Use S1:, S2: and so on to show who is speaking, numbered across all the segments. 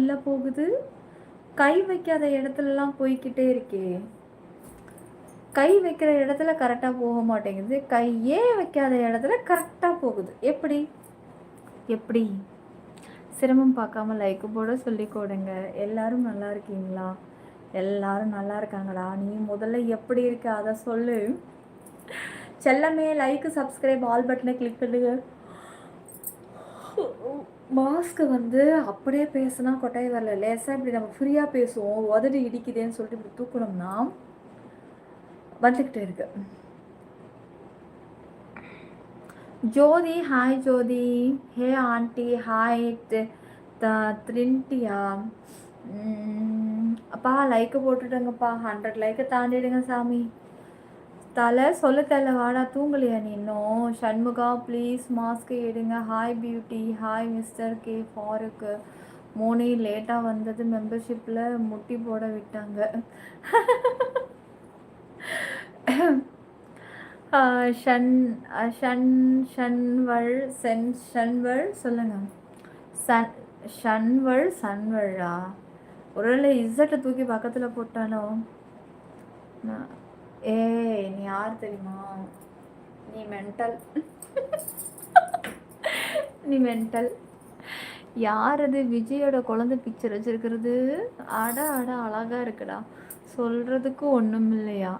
S1: ஸ்பீடில் போகுது. கை வைக்காத இடத்துலலாம் போய்கிட்டே இருக்கே. கை வைக்கிற இடத்துல கரெக்டாக போக மாட்டேங்குது. கையே வைக்காத இடத்துல கரெக்டாக போகுது. எப்படி எப்படி சிரமம் பார்க்காம லைக்கு போட சொல்லி கொடுங்க. எல்லாரும் நல்லா இருக்கீங்களா? எல்லாரும் நல்லா இருக்காங்களா? நீ முதல்ல எப்படி இருக்க அதை சொல்லு. செல்லமே லைக்கு சப்ஸ்கிரைப் ஆல் பட்டனை கிளிக் பண்ணுங்க. மாஸ்க்கு வந்து அப்படியே பேசுனா கொட்டாய் வரல, லேசாக இப்படி நம்ம ஃப்ரீயாக பேசுவோம், உதடு இடிக்குதேன்னு சொல்லிட்டு இப்படி தூக்கணும்னா வந்துக்கிட்டே இருக்கு. ஜோதி ஹாய் ஜோதி. ஹே ஆண்டி ஹாய். த்ரின்ட்டியா அப்பா லைக்கு போட்டுட்டேங்கப்பா. 100 லைக்கு தாண்டிடுங்க சாமி. தலை சொல்ல தலை வாடா, தூங்கலையா நீ இன்னும்? சண்முகா ப்ளீஸ் மாஸ்க் எடுங்க. Hi beauty. Hi mister K Farooq. Moni லேட்டாக வந்தது, மெம்பர்ஷிப்பில் முட்டி போட விட்டாங்க. ஷன்வள் சொல்லுங்க. சன்வழா ஒருவேளை இசட்டை தூக்கி பக்கத்தில் போட்டானோ? ஏய் நீ யார் தெரியுமா? நீ மென்டல். யார் அது? விஜயோட குழந்தை பிக்சர் வச்சிருக்கிறது. அட அழகா இருக்குடா. சொல்றதுக்கு ஒன்றும் இல்லையா?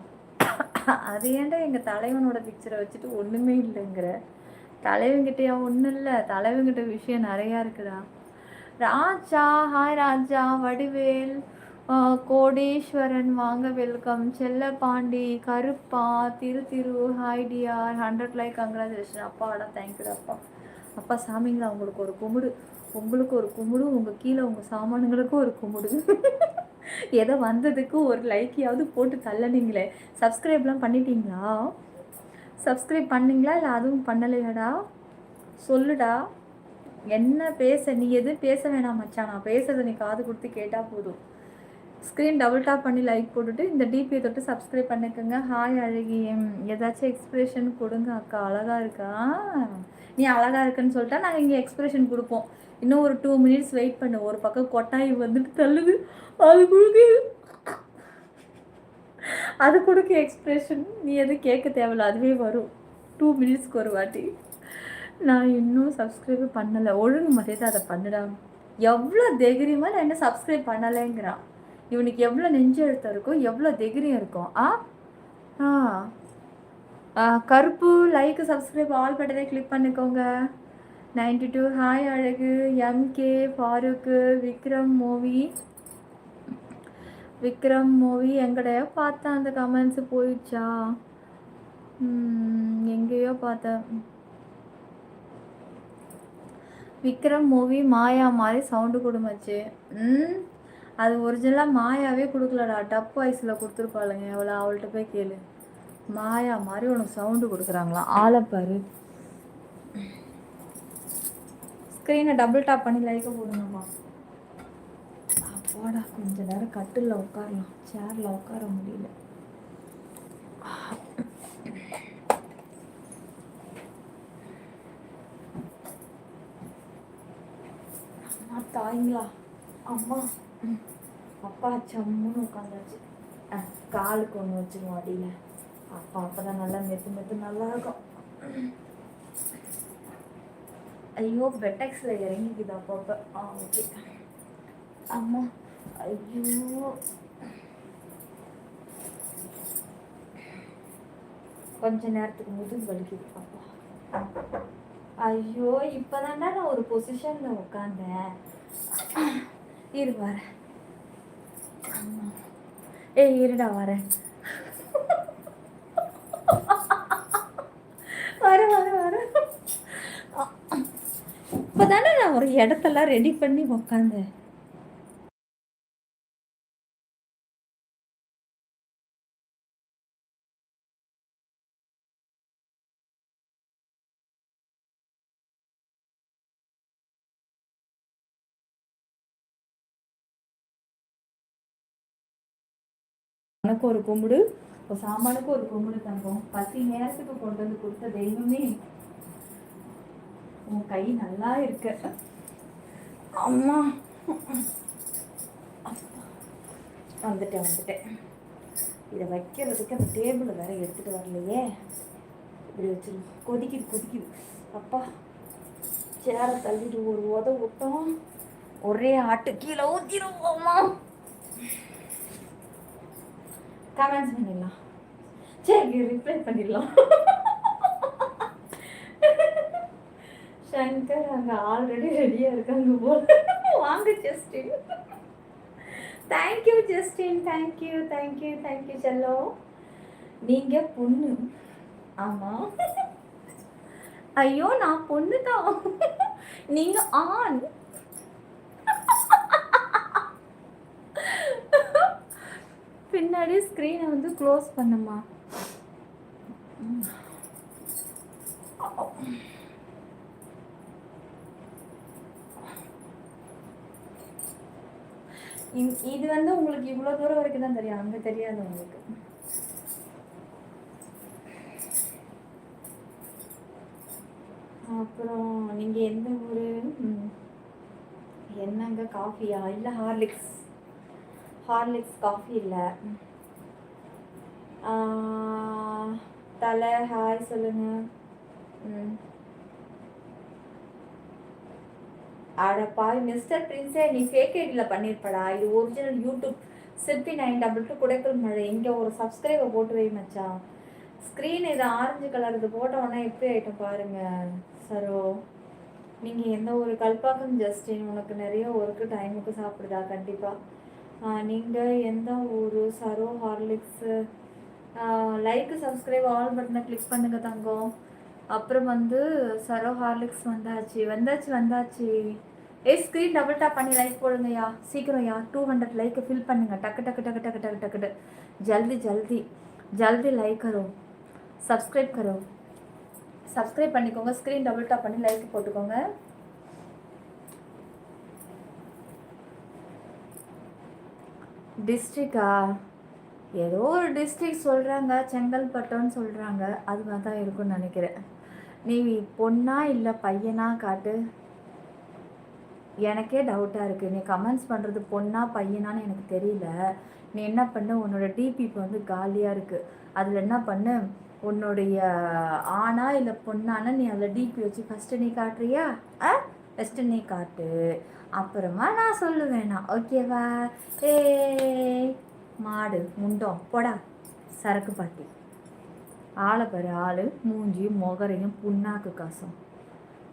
S1: அது ஏன்டா எங்கள் தலைவனோட பிக்சரை வச்சுட்டு ஒன்றுமே இல்லைங்கிற? தலைவன்கிட்டயா ஒன்றும் இல்லை, தலைவன்கிட்ட விஷயம் நிறையா இருக்குடா. ராஜா ஹாய் ராஜா. வடிவேல் கோடீஸ்வரன் வாங்க வெல்கம். செல்ல பாண்டி கருப்பா திரு ஹாய் டிஆர். 100 like congratulation. அப்பாடா தேங்க்யூடா அப்பா. அப்பா சாமிங்களா உங்களுக்கு ஒரு கும்பிடு, உங்களுக்கு ஒரு கும்பிடு, உங்கள் கீழே உங்கள் சாமானுங்களுக்கும் ஒரு கும்பிடு. ஏதோ வந்ததுக்கு ஒரு லைக்கையாவது போட்டு தள்ளனீங்களே. சப்ஸ்கிரைப்லாம் பண்ணிட்டீங்களா? சப்ஸ்கிரைப் பண்ணிங்களா இல்லை அதுவும் பண்ணலையாடா? சொல்லுடா. என்ன பேச? நீ எதுவும் பேச வேணாம் மச்சான், நான் பேசுறதை நீ காது கொடுத்து கேட்டால் போதும். ஸ்க்ரீன் டபுள் டாப் பண்ணி லைக் போட்டுட்டு இந்த டிபியை தொட்டு சப்ஸ்கிரைப் பண்ணிக்கோங்க. ஹாய் அழகி. ஏதாச்சும் எக்ஸ்பிரஷன் கொடுங்க அக்கா. அழகாக இருக்கா? நீ அழகாக இருக்குன்னு சொல்லிட்டா நாங்கள் இங்கே எக்ஸ்பிரஷன் கொடுப்போம். இன்னும் ஒரு 2 மினிட்ஸ் வெயிட் பண்ணு. ஒரு பக்கம் கொட்டாய் வந்துட்டு தள்ளுது, அது கொடுக்க எக்ஸ்பிரஷன். நீ எதுவும் கேட்க தேவையில்ல, அதுவே வரும் 2 மினிட்ஸ்க்கு ஒரு வாட்டி. நான் இன்னும் சப்ஸ்கிரைப் பண்ணலை. ஒழுங்கு மரியாதை அதை பண்ணுடா. எவ்வளோ தைரியமாக நான் என்ன சப்ஸ்கிரைப் பண்ணலைங்கிறான். இவனுக்கு எவ்வளோ நெஞ்சு எழுத்தம் இருக்கும், எவ்வளோ தைரியம் இருக்கும். கருப்பு லைக்கு சப்ஸ்கிரைப் ஆல் பட்டனை கிளிக் பண்ணிக்கோங்க. 92 ஹாய் அழகு. எம்கே ஃபாரூக்கு. விக்ரம் மூவி எங்கடையோ பார்த்தேன். அந்த கமெண்ட்ஸ் போயிடுச்சா? எங்கேயோ பார்த்தேன். விக்ரம் மூவி மாயா மாதிரி சவுண்டு கொடுமாச்சு. அது ஒரிஜினலாக மாயாவே கொடுக்கலடா, டப் வாய்ஸில் கொடுத்துருப்பாளுங்க. எவ்வளோ அவள்கிட்ட போய் கேளு. மாயா மாதிரி உனக்கு சவுண்டு கொடுக்குறாங்களாம். ஆளைப்பாரு. ஸ்க்ரீனை டபுள் டாப் பண்ணி லைக்க போடுங்கம்மா. அப்போடா கொஞ்ச நேரம் கட்டில் உட்காரலாம், சேரில் உட்கார முடியல. அம்மா தாய்ங்களா, அம்மா அப்பா சம்முன்னு உட்காந்தாச்சு. காலுக்கு ஒன்று வச்சுருவோம் அடியில். அப்போ தான் நல்லா மெத்து நல்லா இருக்கும். ஐயோ பெட்டெக்ஸில் இறங்கிக்குது அப்பப்போ. ஓகே அம்மா. ஐயோ கொஞ்ச நேரத்துக்கு முதுகு வலிக்குது பாப்பா. ஐயோ இப்போதான்டா நான் ஒரு பொசிஷனில் உட்காந்தேன். இரு வரேன். ஏய் இருடா வரேன். வரேன். இப்போதானே நான் ஒரு இடத்தெல்லாம் ரெடி பண்ணி உட்காந்தேன். உனக்கு ஒரு கும்பிடு, இப்போ சாமானுக்கு ஒரு கும்பிடு தங்கும். 10 நேரத்துக்கு கொண்டு வந்து கொடுத்த தெய்வமே, உன் கை நல்லா இருக்கு அம்மா. வந்துட்டேன். இதை வைக்கிறதுக்கு அந்த டேபிள் வேற எடுத்துகிட்டு வரலையே. இப்படி வச்சிருவோம். கொதிக்குது. அப்பா சேரை தள்ளிட்டு ஒரு விட்டோம். ஒரே ஆட்டு கீழே ஊற்றிடுவோமா. கமெண்ட்ஸ் பண்ணிடலாம். சரி ரிப்ளை பண்ணிடலாம். சங்கர் அங்கே ஆல்ரெடி ரெடியாக இருக்காங்க போல. வாங்க Justin. Thank you Justin. Thank you Cello. நீங்கள் பொண்ணு. ஆமாம். ஐயோ நான் பொண்ணு தான். நீங்கள் ஆண். பின்னாடி ஸ்க்ரீனை வந்து க்ளோஸ் பண்ணுமா. இது வந்து உங்களுக்கு இவ்வளோ தூரம் வரைக்கும் தான் தெரியும், அங்கே தெரியாது உங்களுக்கு. அப்புறம் நீங்கள் எந்த ஊர்? என்னங்க காஃபியா? இல்லை ஹார்லிக்ஸ் காஃபி இல்லை. தலை ஹாய் சொல்லுங்க. அடப்பாய் மிஸ்டர் பிரின்ஸே, நீ ஃபேக் ஐடியில் பண்ணியிருப்படா. இது ஒரிஜினல் யூடியூப் சிற்பி 922 குடைக்கல் மழை. இங்கே ஒரு சப்ஸ்கிரைபை போட்டு வை மச்சான். ஸ்க்ரீன் இது ஆரஞ்சு கலர் இது போட்டோன்னா எப்படி ஆகிட்டோம் பாருங்க. சரோ நீங்கள் எந்த ஒரு கல்பாக்கம் ஜஸ்டின், உனக்கு நிறைய ஒர்க்கு டைமுக்கு சாப்பிடுதா? கண்டிப்பாக. நீங்கள் எந்த ஊர்? சரோ ஹார்லிக்ஸு. லைக்கு சப்ஸ்கிரைப் ஆல் பட்டனை கிளிக் பண்ணுங்க தங்கம். அப்புறம் வந்து சரோ ஹார்லிக்ஸ் வந்தாச்சு. ஸ்க்ரீன் டபுள் டாப் பண்ணி லைக் போடுங்கய்யா, சீக்கிரம்யா. 200 லைக்கை ஃபில் பண்ணுங்க. டக்கு ஜல்தி லைக் கரோ, சப்ஸ்கிரைப் பண்ணிக்கோங்க. ஸ்க்ரீன் டபுள் டாப் பண்ணி லைக் போட்டுக்கோங்க. டிஸ்ட்ரிக்டா? ஏதோ ஒரு டிஸ்ட்ரிக்ட் சொல்கிறாங்க, செங்கல்பட்டுன்னு சொல்கிறாங்க. அது மாதிரி தான் இருக்குன்னு நினைக்கிறேன். நீ பொண்ணா இல்லை பையனா காட்டு. எனக்கே டவுட்டாக இருக்குது. நீ கமெண்ட்ஸ் பண்ணுறது பொண்ணா பையனான்னு எனக்கு தெரியல. நீ என்ன பண்ணு, உன்னோட டிபி இப்போ வந்து காலியாக இருக்குது. அதில் என்ன பண்ணு, உன்னுடைய ஆணா இல்லை பொண்ணானா நீ அதில் டிபி வச்சு ஃபஸ்ட்டு நீ காட்டுறியா? ஃபஸ்ட்டு நீ காட்டு, அப்புறமா நான் சொல்லுவேண்ணா. ஓகேவா? மாடு முண்டம் போடா சரக்கு பாட்டி. ஆளை பாரு, ஆள் மூஞ்சியும் முகரையும் புண்ணாக்கு காசும்.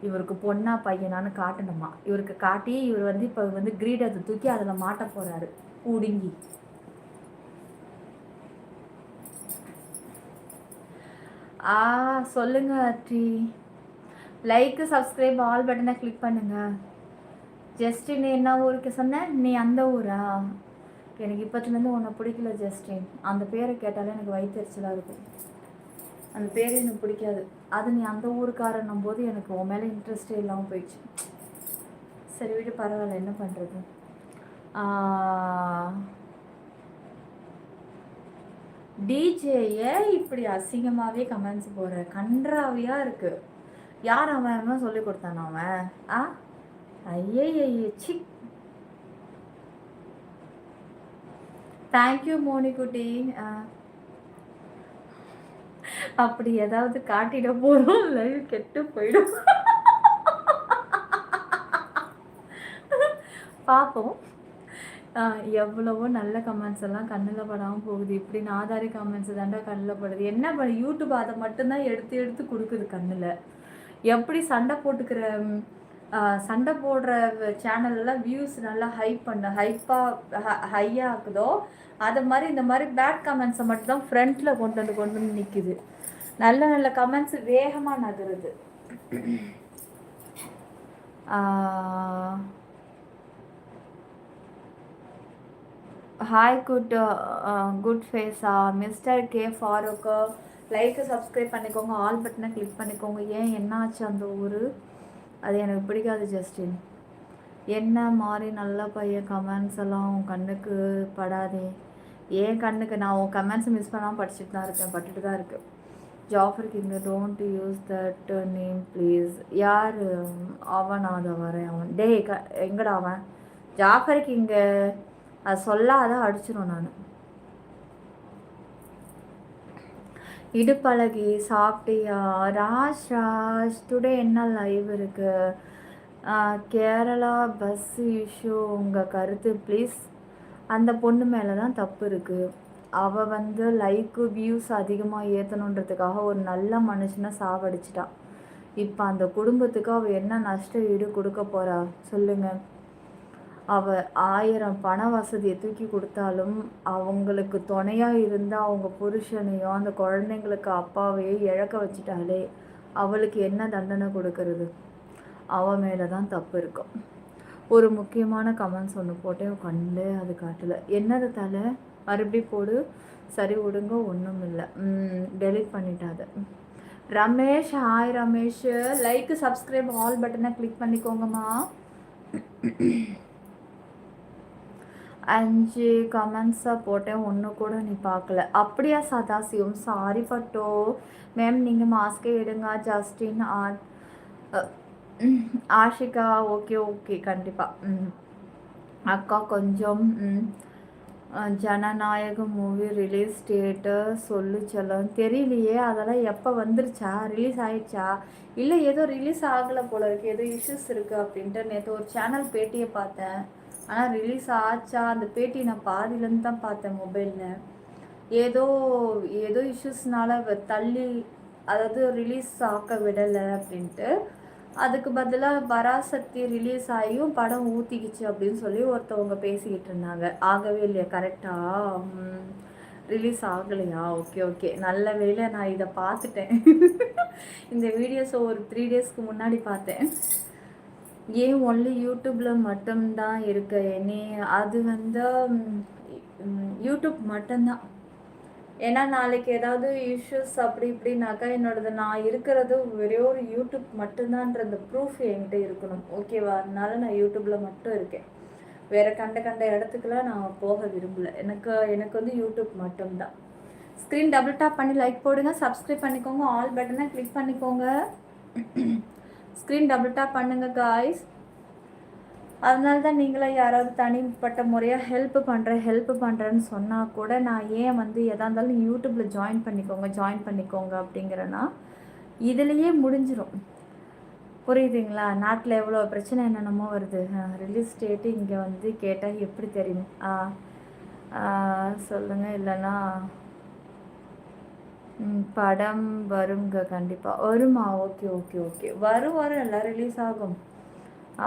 S1: இவருக்கு பொண்ணா பையனான்னு காட்டணுமா. இவருக்கு காட்டி இவர் வந்து இப்போ வந்து கிரீடத்தை தூக்கி அதில் மாட்ட போகிறாரு குடுங்கி. சொல்லுங்க அட்ரி. லைக்கு சப்ஸ்கிரைப் ஆல் பட்டனை கிளிக் பண்ணுங்க. ஜஸ்டின் என்ன ஊருக்கு சொன்ன? நீ அந்த ஊரா? எனக்கு இப்போத்துலேருந்து உன்னை பிடிக்கல ஜஸ்டின். அந்த பேரை கேட்டாலே எனக்கு வயிற்றுச்சலாக இருக்கும். அந்த பேர் எனக்கு பிடிக்காது. அது நீ அந்த ஊருக்காரன்னும் போது எனக்கு உன் மேலே இன்ட்ரெஸ்டே இல்லாமல் போயிடுச்சு. சரி விட்டு, பரவாயில்ல, என்ன பண்ணுறது. டிஜேயை இப்படி அசிங்கமாகவே கமெண்ட்ஸ் போடுற கன்றாவியாக இருக்குது. யார் அவன் சொல்லி கொடுத்தான அவன்? ஐயே சி. தேங்க்யூ மோனிக்குட்டி. அப்படி ஏதாவது காட்டிட போகிறோம், லைவ் கெட்டு போயிடும். பார்ப்போம். எவ்வளவோ நல்ல கமெண்ட்ஸ் எல்லாம் கண்ணில் படாமல் போகுது. இப்படி நாதாரி கமெண்ட்ஸ் தாண்டா கண்ணில் படுது. என்ன பண்ண, யூடியூப் அதை மட்டும்தான் எடுத்து கொடுக்குது கண்ணில். எப்படி சண்டை போடுற சேனல்லாம் வியூஸ் நல்லா ஹையாக ஆக்குதோ, அதை மாதிரி இந்த மாதிரி பேட் கமெண்ட்ஸை மட்டும் தான் ஃப்ரண்ட்டில் கொண்டு வந்து நிற்குது. நல்ல கமெண்ட்ஸ் வேகமாக நகருது. ஹாய் குட் ஃபேஸா mister K Farooq. Like subscribe பண்ணிக்கோங்க, ஆல் பட்டனை கிளிக் பண்ணிக்கோங்க. ஏன் என்ன ஆச்சு அந்த ஊர்? அது எனக்கு பிடிக்காது ஜஸ்டின். என்ன மாதிரி நல்ல பையன் கமெண்ட்ஸ் எல்லாம் உன் கண்ணுக்கு படாதே. ஏன் கண்ணுக்கு? நான் உன் கமெண்ட்ஸ் மிஸ் பண்ணாமல் பட்டுட்டு தான் இருக்கேன். Jafar king don't use that name please. யார் அவன்? அதை வரேன் அவன். எங்கடா அவன்? ஜாஃபர் கிங்கு அது சொல்லாத அடிச்சிடும் நான். இடுப்பழகி சாப்பிட்டியா? ராஜ் ராஜ் டுடே என்ன லைவ் இருக்கு? கேரளா பஸ் இஷ்யூ உங்கள் கருத்து ப்ளீஸ். அந்த பொண்ணு மேலே தான் தப்பு இருக்குது. அவள் வந்து லைக்கு வியூஸ் அதிகமாக ஏற்றணுன்றதுக்காக ஒரு நல்ல மனுஷனை சாவடிச்சிட்டா. இப்போ அந்த குடும்பத்துக்கு அவள் என்ன நஷ்ட ஈடு கொடுக்க போகிறா சொல்லுங்கள்? அவள் 1000 பண வசதியை தூக்கி கொடுத்தாலும் அவங்களுக்கு துணையாக இருந்தால் அவங்க புருஷனையும் அந்த குழந்தைங்களுக்கு அப்பாவையும் இழக்க வச்சிட்டாலே அவளுக்கு என்ன தண்டனை கொடுக்கறது? அவன் மேலே தான் தப்பு இருக்கும். ஒரு முக்கியமான கமெண்ட்ஸ் ஒன்று போட்டேன், கண்டு அது காட்டலை. என்னது தலை மறுபடியும் போடு. சரி விடுங்க, ஒன்றும் இல்லை, டெலிட் பண்ணிட்டாத. Ramesh hi Ramesh, like subscribe ஆல் பட்டனை கிளிக் பண்ணிக்கோங்கம்மா. 5 கமெண்ட்ஸாக போட்டேன், ஒன்று கூட நீ பார்க்கல. அப்படியா சதாசிவம்? சாரி பட்டோ மேம், நீங்கள் மாஸ்கே எடுங்க. ஜஸ்டின் ஆஷிகா ஓகே ஓகே கண்டிப்பாக. அக்கா கொஞ்சம் ஜனநாயக மூவி ரிலீஸ் டேட்டு சொல்லு செல்லம். தெரியலையே, அதெல்லாம் எப்போ வந்துருச்சா? ரிலீஸ் ஆயிடுச்சா? இல்லை ஏதோ ரிலீஸ் ஆகலை போல இருக்குது, ஏதோ இஷ்யூஸ் இருக்குது அப்படின்ட்டு நேற்று ஒரு சேனல் பேட்டியை பார்த்தேன். ஆனால் ரிலீஸ் ஆச்சா? அந்த பேட்டி நான் பாதியிலேருந்து தான் பார்த்தேன் மொபைலில். ஏதோ ஏதோ இஷ்யூஸ்னால தள்ளி, அதாவது ரிலீஸ் ஆக்க விடலை அப்படின்ட்டு. அதுக்கு பதிலாக பராசக்தி ரிலீஸ் ஆகியும் படம் ஊற்றிக்கிச்சு அப்படின்னு சொல்லி ஒருத்தவங்க பேசிக்கிட்டு இருந்தாங்க. ஆகவே இல்லையா? கரெக்டாக ரிலீஸ் ஆகலையா? ஓகே ஓகே, நல்ல வேளை நான் இதை பார்த்துட்டேன். இந்த வீடியோஸை ஒரு 3 டேஸ்க்கு முன்னாடி பார்த்தேன். ஏன் ஒன்லி யூடியூப்பில் மட்டும்தான் இருக்கு நீ? அது வந்து யூடியூப் மட்டும்தான். ஏன்னா நாளைக்கு ஏதாவது இஷ்யூஸ் அப்படி இப்படின்னாக்கா என்னோடது நான் இருக்கிறது ஒரே ஒரு யூடியூப் மட்டும்தான்ற அந்த ப்ரூஃப் என்கிட்ட இருக்கணும், ஓகேவா? அதனால நான் யூடியூப்பில் மட்டும் இருக்கேன். வேறு கண்ட இடத்துக்குலாம் நான் போக விரும்பலை. எனக்கு வந்து யூடியூப் மட்டும்தான். ஸ்க்ரீன் டபுள் டாப் பண்ணி லைக் போடுங்க, சப்ஸ்கிரைப் பண்ணிக்கோங்க, ஆல் பட்டனை கிளிக் பண்ணிக்கோங்க. ஸ்க்ரீன் டபுள் டாப் பண்ணுங்க காய்ஸ். அதனால தான் நீங்களாம் யாராவது தனிப்பட்ட முறையாக ஹெல்ப் பண்ணுறேன்னு சொன்னால் கூட நான் ஏன் வந்து எதாக இருந்தாலும் யூடியூப்பில் ஜாயின் பண்ணிக்கோங்க அப்படிங்கிறேன்னா இதுலேயே முடிஞ்சிடும். புரியுதுங்களா? நாட்டில் எவ்வளோ பிரச்சனை என்னென்னமோ வருது. ரிலீஸ் டேட்டு இங்கே வந்து கேட்டால் எப்படி தெரியும்? சொல்லுங்கள். இல்லைன்னா படம் வருங்க, கண்டிப்பாக வருமா? ஓகே ஓகே ஓகே, வரும் எல்லாம் ரிலீஸ் ஆகும்.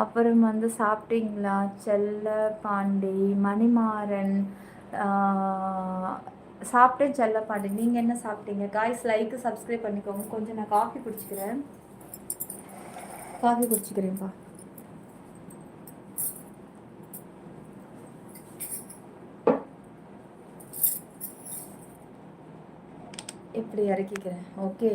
S1: அப்புறம் வந்து சாப்பிட்டீங்களா? செல்ல பாண்டி, மணிமாறன் சாப்பிட்டேன். செல்ல பாண்டி, நீங்கள் என்ன சாப்பிட்டீங்க? காய்ஸ் லைக்கு சப்ஸ்கிரைப் பண்ணிக்கோங்க. கொஞ்சம் நான் காஃபி குடிச்சிக்கிறேன்ப்பா. இப்படி இறக்கிக்கிறேன், ஓகே.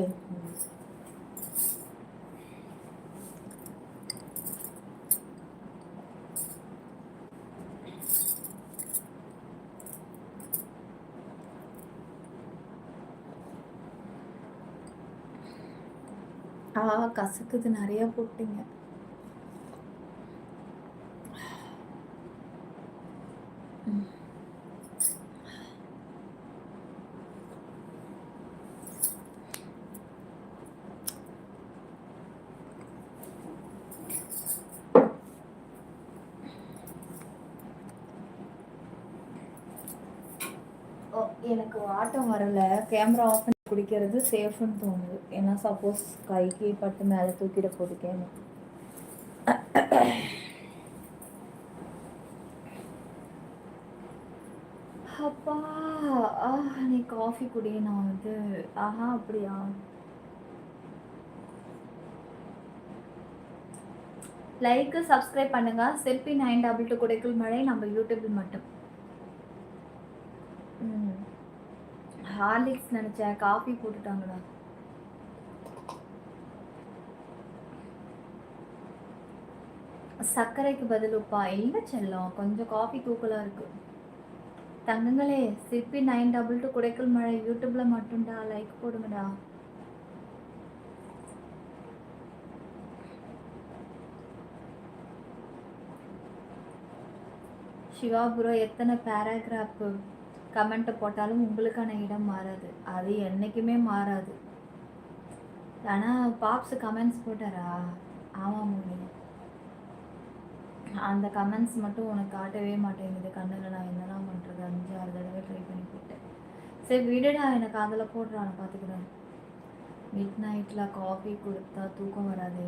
S1: கசக்குது, நிறைய போட்டீங்க. எனக்கு ஆட்டம் வரலை. கேமரா ஆஃப் பண்ணி குடிக்கிறது சேஃப்னு தோணுது. ஏன்னா சப்போஸ் கைக்கு பட்டு மேலே தூக்கிட போகுது கேமரா. அப்பா நீ காஃபி குடி. நான் வந்து அப்படியா? லைக்கு சப்ஸ்கிரைப் பண்ணுங்க. செல்பி 922 குடைக்குள் மழை நம்ம யூடியூபில் மட்டும். ஹார்லிக்ஸ் நினச்சேன், காஃபி போட்டுட்டாங்கடா. சர்க்கரைக்கு பதில் உப்பா? இல்லை செல்லம், கொஞ்சம் காஃபி தூக்கலாக இருக்கு. தங்கங்களே, சிப்பி 922 குடைக்குள் மழை யூடியூப்ல மட்டும்டா. லைக் போடுங்கடா. சிவா ப்ரோ எத்தனை பேராகிராஃப் கமெண்ட்டை போட்டாலும் உங்களுக்கான இடம் மாறாது, அது என்றைக்குமே மாறாது. ஆனால் பாப்ஸ் கமெண்ட்ஸ் போட்டாரா? ஆமாம் மொழி, அந்த கமெண்ட்ஸ் மட்டும் உனக்கு காட்டவே மாட்டேங்குது கண்ணில். நான் என்னெல்லாம் பண்ணுறது, 5-6 தடவை ட்ரை பண்ணி போட்டேன். சரி விடுடா, எனக்கு அதில் போடுறான் பார்த்துக்கிறேன். மிட் நைட்டில் காஃபி கொடுத்தா தூக்கம் வராது.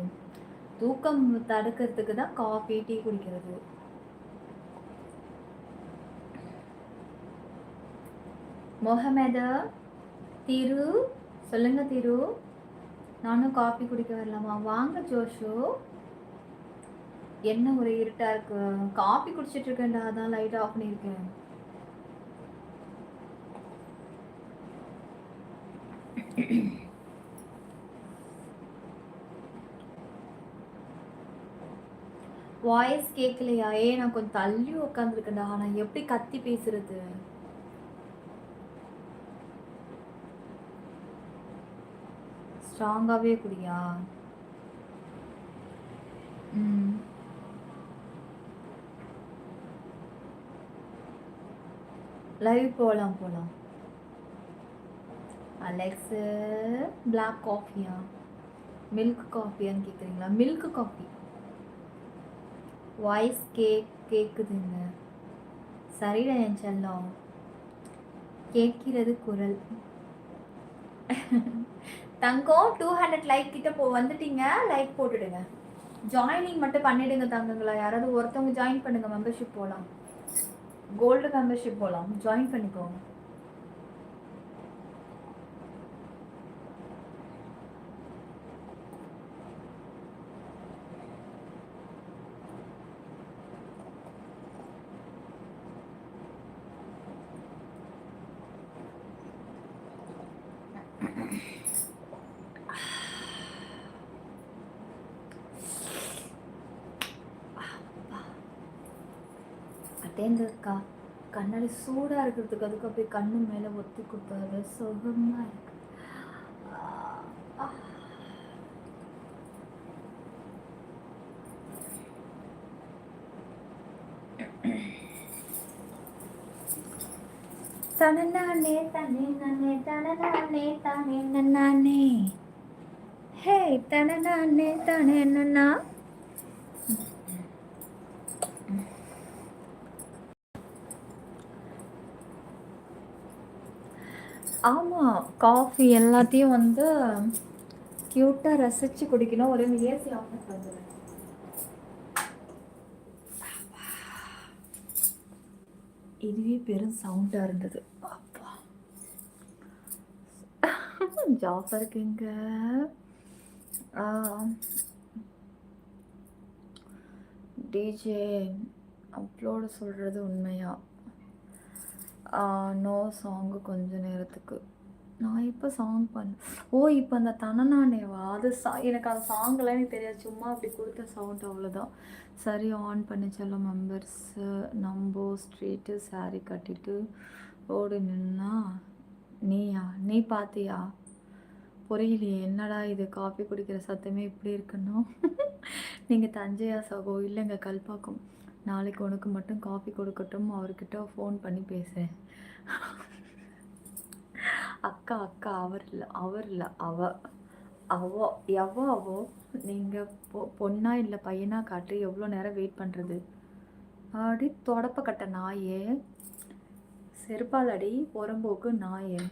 S1: தூக்கம் தடுக்கிறதுக்கு தான் காஃபி டீ குடிக்கிறது. முகமது திரு சொல்லுங்க திரு, நானும் காஃபி குடிக்க வரலாமா? வாங்க ஜோஷு. என்ன ஒரு இருட்டா இருக்கு, காஃபி குடிச்சிட்டு இருக்கேன்டா, அதான் லைட் ஆஃப் பண்ணியிருக்கேன். வாய்ஸ் கேட்கலையா? நான் கொஞ்சம் தள்ளி உட்காந்துருக்கேன்டா, நான் எப்படி கத்தி பேசுறது? ஸ்ட்ராங்காகவே குடியா? லைவ் போகலாம் போகலாம். அலெக்ஸு பிளாக் காஃபியா மில்க் காஃபியான்னு கேட்குறீங்களா? Milk coffee. வாய்ஸ் கேட்குதுங்க. சரிடா என் செல்லம், கேட்கிறது குரல். தங்கம் 200 லைக் கிட்ட வந்துட்டீங்க, லைக் போட்டுடுங்க. ஜாயினிங் மட்டும் பண்ணிடுங்க தங்கங்களா. யாராவது ஒருத்தவங்க ஜாயின் பண்ணுங்க, மெம்பர்ஷிப் போகலாம், கோல்டு மெம்பர்ஷிப் போகலாம், ஜாயின் பண்ணிக்கோங்க. அட்டேந்திருக்கா கண்ணாடி சூடாக இருக்கிறதுக்கு அதுக்கு அப்படியே கண்ணு மேலே ஒத்தி கொடுத்தாரு, சுகமாக இருக்கு. தனநானே தனே நானே தனநானே தானே நானே, ஹே தனநானே தானே நன்னா. ஆமாம், காஃபி எல்லாத்தையும் வந்து க்யூட்டாக ரசித்து குடிக்கணும். ஒரு ஏசி ஆஃபர் பண்ணுறேன். இதுவே பெரும் சவுண்டாக இருந்தது. அப்பா ஜாஃபருக்கு இங்க டிஜே அப்லோடு சொல்கிறது உண்மையா? நோ சாங்கு கொஞ்ச நேரத்துக்கு. நான் இப்போ சாங் இப்போ அந்த தனநானேவா? அது எனக்கு அந்த சாங்கெல்லாம் எனக்கு தெரியாது, சும்மா அப்படி கொடுத்த சவுண்ட் அவ்வளோதான். சரி ஆன் பண்ணி சொல்ல. மெம்பர்ஸு நம்போ ஸ்ட்ரீட்டு சாரி கட்டிட்டு ஓடு நின்னா நீயா? நீ பார்த்தியா? புரியலையே, என்னடா இது காஃபி குடிக்கிற சத்தமே இப்படி இருக்கணும். நீங்கள் தஞ்சையா சகோ? இல்லைங்க கல்பாக்கம். நாளைக்கு உனக்கு மட்டும் காஃபி கொடுக்கட்டும், அவர்கிட்ட ஃபோன் பண்ணி பேசுகிறேன். அக்கா அக்கா அவர் இல்லை அவோ. நீங்கள் பொண்ணா இல்லை பையனா காட்டு, எவ்வளோ நேரம் வெயிட் பண்ணுறது? அடி தொடப்ப கட்ட நாயே, செருப்பால் அடி புறம்போக்கு நாயே.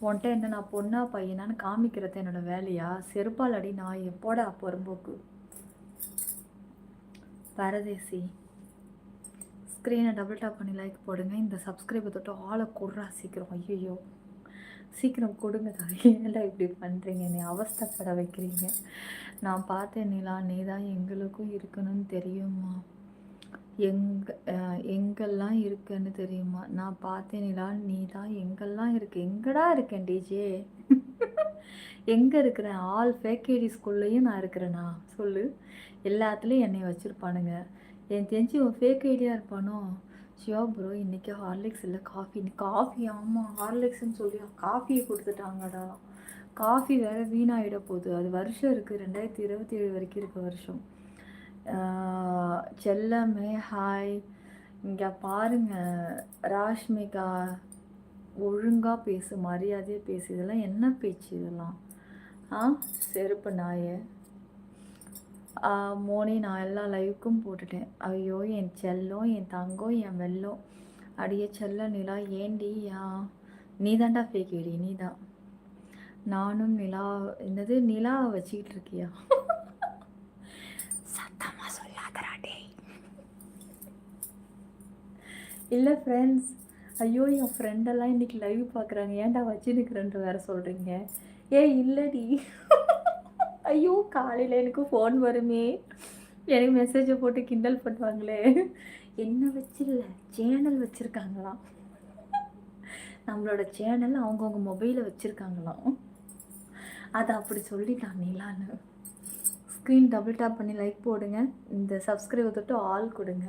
S1: உன்ட்ட என்ன நான் பொண்ணா பையனான்னு காமிக்கிறது என்னோட வேலையா? செருப்பால் அடி நாயே, போடா புறம்போக்கு பரதேசி. ஸ்க்ரீனை டபுள் டாப் பண்ணி லைக் போடுங்க. இந்த சப்ஸ்கிரைபர் தொட்டு ஆளை கொடுறா சீக்கிரம். ஐயோ சீக்கிரம் கொடுங்க. ஏன்டா இப்படி பண்ணுறீங்க, நீ அவஸ்தைப்பட வைக்கிறீங்க. நான் பார்த்தேன் நிலா, நீ தான் எங்களுக்கும் இருக்கணும்னு தெரியுமா? எங்கெல்லாம் இருக்குன்னு தெரியுமா? நான் பார்த்தேன் நிலா, நீ தான் எங்கெல்லாம் இருக்கு. எங்கடா இருக்கேன் டிஜே? எங்கே இருக்கிறேன்? ஆல் ஃபேக் ஐடி ஸ்கூல்லையும் நான் இருக்கிறேனா? சொல்லு. எல்லாத்துலேயும் என்னை வச்சுருப்பானுங்க. என் தெரிஞ்சு உன் ஃபேக் ஐடியா இருப்பானோ? ஷியா ப்ரோ, இன்றைக்கி ஹார்லிக்ஸ் இல்லை காஃபி. காஃபி? ஆமாம், ஹார்லிக்ஸ்ன்னு சொல்லி காஃபியை கொடுத்துட்டாங்கடா. காஃபி வேறு வீணாகிட போகுது. அது வருஷம் இருக்குது, 2027 வரைக்கும் இருக்க வருஷம். செல்லமே ஹாய். இங்கே பாருங்க ராஷ்மிகா, ஒழுங்காக பேசு, மரியாதையாக பேசு. இதெல்லாம் என்ன பேச்சு இதெல்லாம்? செருப்பு நாய. மோனி, நான் எல்லா லைவுக்கும் போட்டுட்டேன். ஐயோ என் செல்லம், என் தங்கம், என் வெல்லம், அடிய செல்ல நிலா. ஏண்டி நீ தாண்டா ஃபேக் ஐடி, நீ தான். நானும் நிலா, என்னது நிலா வச்சுக்கிட்டு இருக்கியா? சத்தமாக சொல்லாதராடே. இல்லை ஃப்ரெண்ட்ஸ், ஐயோ என் ஃப்ரெண்டெல்லாம் இன்றைக்கி லைவ் பார்க்குறாங்க, ஏன்டா வச்சுருக்கிறேன்ட்டு வேறு சொல்கிறீங்க. இல்லைடி. ஐயோ காலையில் எனக்கு ஃபோன் வருமே, எனக்கு மெசேஜை போட்டு கிண்டல் பண்ணுவாங்களே. என்ன வச்சில்ல, சேனல் வச்சுருக்காங்களாம். நம்மளோட சேனல் அவங்கவுங்க மொபைலில் வச்சுருக்காங்களாம். அதை அப்படி சொல்லிட்டான் நீலான்னு. ஸ்க்ரீன் டபுள் டேப் பண்ணி லைக் போடுங்க, இந்த சப்ஸ்கிரைபர் தொட்டு ஆல் கொடுங்க.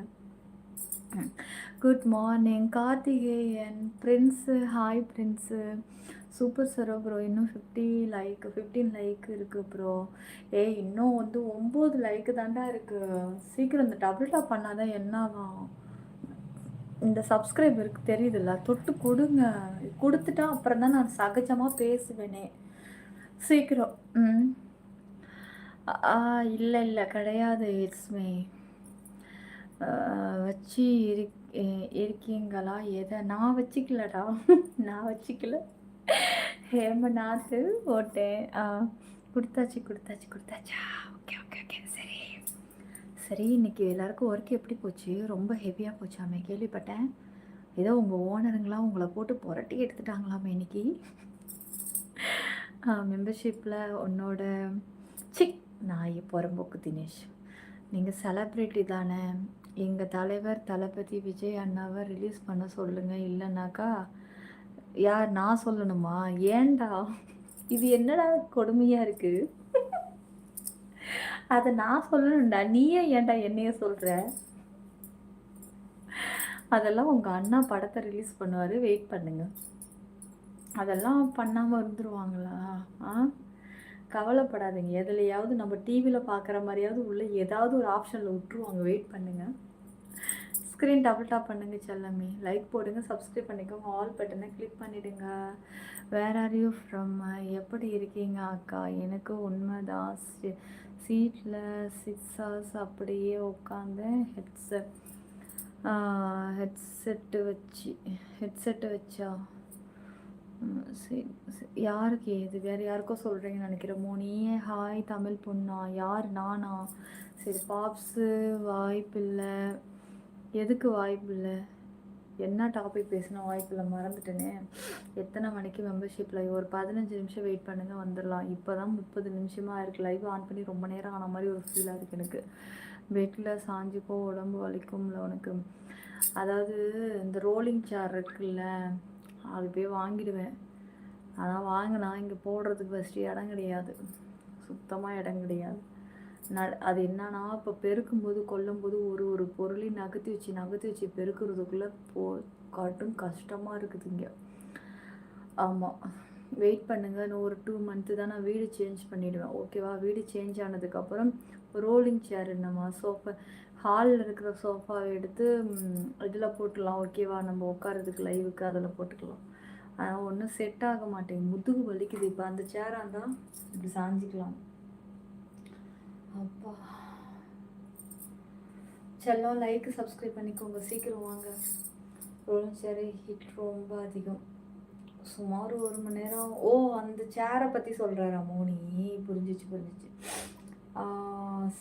S1: Good morning Karthikeyan. Prince, hi prince. Super Saro bro, இன்னும் 15 லைக் இருக்குது ப்ரோ. இன்னும் வந்து 9 லைக்கு தாண்டா இருக்குது. சீக்கிரம் இந்த டபுள் டாப் பண்ணாதான் என்னாகும். இந்த சப்ஸ்கிரைபருக்கு தெரியுதுல்ல, தொட்டு கொடுங்க. கொடுத்துட்டா அப்புறம் தான் நான் சகஜமாக பேசுவேனே. சீக்கிரம். இல்லை இல்லை கிடையாது, இட்ஸ் மீ. வச்சு இருக்கீங்களா? எதை நான் வச்சுக்கலடா. நான் வச்சுக்கல. ஹேமநாத்து போட்டேன். கொடுத்தாச்சா? ஓகே ஓகே ஓகே, சரி சரி. இன்றைக்கி எல்லாருக்கும் ஒர்க் எப்படி போச்சு? ரொம்ப ஹெவியாக போச்சாமே கேள்விப்பட்டேன். ஏதோ உங்கள் ஓனருங்களாம் உங்களை போட்டு புரட்டி எடுத்துட்டாங்களாமே இன்னைக்கு. மெம்பர்ஷிப்பில் உன்னோட நாய் புறம்போக்கு தினேஷ். நீங்கள் செலப்ரிட்டி தானே, எங்கள் தலைவர் தளபதி விஜய் அண்ணாவை ரிலீஸ் பண்ண சொல்லுங்கள். இல்லைனாக்கா யார் நான் சொல்லணுமா? ஏண்டா இது என்னடா கொடுமையாக இருக்குது? அதை நான் சொல்லணும்டா, நீயே ஏன்டா என்னைய சொல்கிற? அதெல்லாம் உங்கள் அண்ணா படத்தை ரிலீஸ் பண்ணுவார், வெயிட் பண்ணுங்க. அதெல்லாம் பண்ணாமல் இருந்துருவாங்களா? கவலைப்படாதீங்க. எதுலையாவது நம்ம டிவியில் பார்க்குற மாதிரியாவது உள்ள ஏதாவது ஒரு ஆப்ஷனில் விட்டுருவாங்க, வெயிட் பண்ணுங்கள். ஸ்க்ரீன் டபுள் டாப் பண்ணுங்கள் செல்லமே, லைக் போடுங்க, சப்ஸ்கிரைப் பண்ணிக்கோங்க, ஆல் பட்டனை கிளிக் பண்ணிவிடுங்க. Where are you from? எப்படி இருக்கீங்க அக்கா? எனக்கு உண்மைதான். சீட்டில் 6 hours அப்படியே உட்காந்து ஹெட்செட்டு வச்சா சரி. யாருக்கு இது? வேறு யாருக்கோ சொல்கிறீங்கன்னு நினைக்கிறேன். மோனியே ஹாய். தமிழ் பொண்ணா? யார்? நானா? சரி பாப்ஸு. வாய்ப்பில்லை. எதுக்கு வாய்ப்பில்லை? என்ன டாபிக் பேசினா வாய்ப்பில்லை மறந்துட்டேனே. எத்தனை மணிக்கு மெம்பர்ஷிப் லைவ்? ஒரு 15 நிமிஷம் வெயிட் பண்ணுங்கள், வந்துடலாம். இப்போ தான் 30 நிமிஷமாக இருக்குது. லைவ் ஆன் பண்ணி ரொம்ப நேரம் ஆன மாதிரி ஒரு ஃபீலாக இருக்குது எனக்கு. பெட்டில் சாஞ்சிப்போ உடம்பு வலிக்கும்ல உனக்கு? அதாவது இந்த ரோலிங் சேர் இருக்குல்ல, அது போய் வாங்கிடுவேன். ஆனால் வாங்கினா இங்கே போடுறதுக்கு ஃபஸ்ட்டு இடம் கிடையாது, சுத்தமாக இடம் கிடையாது. அது என்னன்னா, இப்போ பெருக்கும்போது கொல்லும்போது ஒரு பொருளையும் நகர்த்தி வச்சு பெருக்கிறதுக்குள்ளே காட்டும் கஷ்டமாக இருக்குது இங்கே. ஆமாம், வெயிட் பண்ணுங்கள். இன்னும் ஒரு 2 month தான் நான் வீடு சேஞ்ச் பண்ணிவிடுவேன், ஓகேவா? வீடு சேஞ்ச் ஆனதுக்கப்புறம் ரோலிங் சேர், நம்ம சோஃபா ஹாலில் இருக்கிற சோஃபாவை எடுத்து இதில் போட்டுடலாம், ஓகேவா? நம்ம உட்காரதுக்கு லைவுக்கு அதில் போட்டுக்கலாம். ஆனால் ஒன்றும் செட் ஆக மாட்டேங்குது, முதுகு வலிக்குது. இப்போ அந்த சேராக இருந்தால் இப்படி சாஞ்சிக்கலாம். அப்பா செல்லம், லைக் சப்ஸ்கிரைப் பண்ணிக்கோங்க, சீக்கிரம் வாங்க. ரோலிங் சேரு ஹிட் ரொம்ப அதிகம், சுமார் 1 மணி நேரம். அந்த சேரை பற்றி சொல்கிறாரா மோனி? புரிஞ்சிச்சு.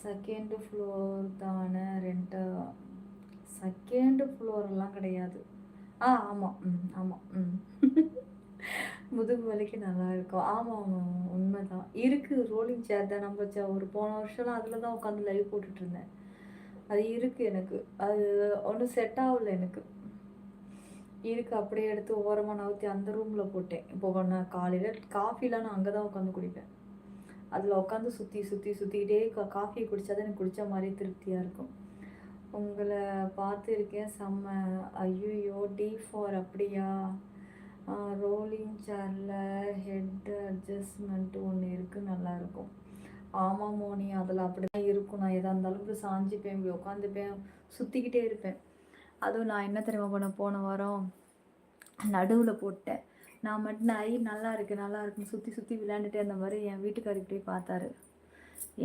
S1: செகண்ட் ஃப்ளோர் தானே ரெண்ட்டு? செகண்ட் ஃப்ளோரெல்லாம் கிடையாது. ஆமாம். முதுகு வலிக்கு நல்லா இருக்கும். ஆமாம், உண்மைதான். இருக்குது, ரோலிங் சேர் தான். நம்ம ஒரு போன வருஷம்லாம் அதில் தான் உட்காந்து லைவ் போட்டுட்ருந்தேன். அது இருக்குது எனக்கு. அது ஒன்றும் செட் ஆகலை எனக்கு. இருக்குது, அப்படியே எடுத்து ஓரமாக நவுற்றி அந்த ரூமில் போட்டேன். இப்போ நான் காலையில் காஃபிலாம் நான் அங்கே தான் உட்காந்து குடிப்பேன். அதில் உட்காந்து சுற்றிக்கிட்டே காஃபியை குடித்தாதான் எனக்கு குடித்த மாதிரி திருப்தியாக இருக்கும். உங்களை பார்த்துருக்கேன், செம்ம. ஐயோ D4 அப்படியா? ரோலிங் சேரில் ஹெட் அட்ஜஸ்ட்மெண்ட்டு ஒன்று இருக்குது, நல்லாயிருக்கும். ஆமாம் மோனி, அதில் அப்படி தான் இருக்கும். நான் எதாக இருந்தாலும் இப்படி சாஞ்சிப்பேன், இப்படி உட்காந்துப்பேன், சுற்றிக்கிட்டே இருப்பேன். அதுவும் நான் என்ன தெரியுமா பண்ண, போன வாரம் நடுவில் போட்டேன். நான் மட்டும் நல்லா இருக்கு நல்லா இருக்குன்னு சுற்றி சுற்றி விளையாண்டுட்டே அந்த மாதிரி என் வீட்டுக்காரர் போய் பார்த்தாரு.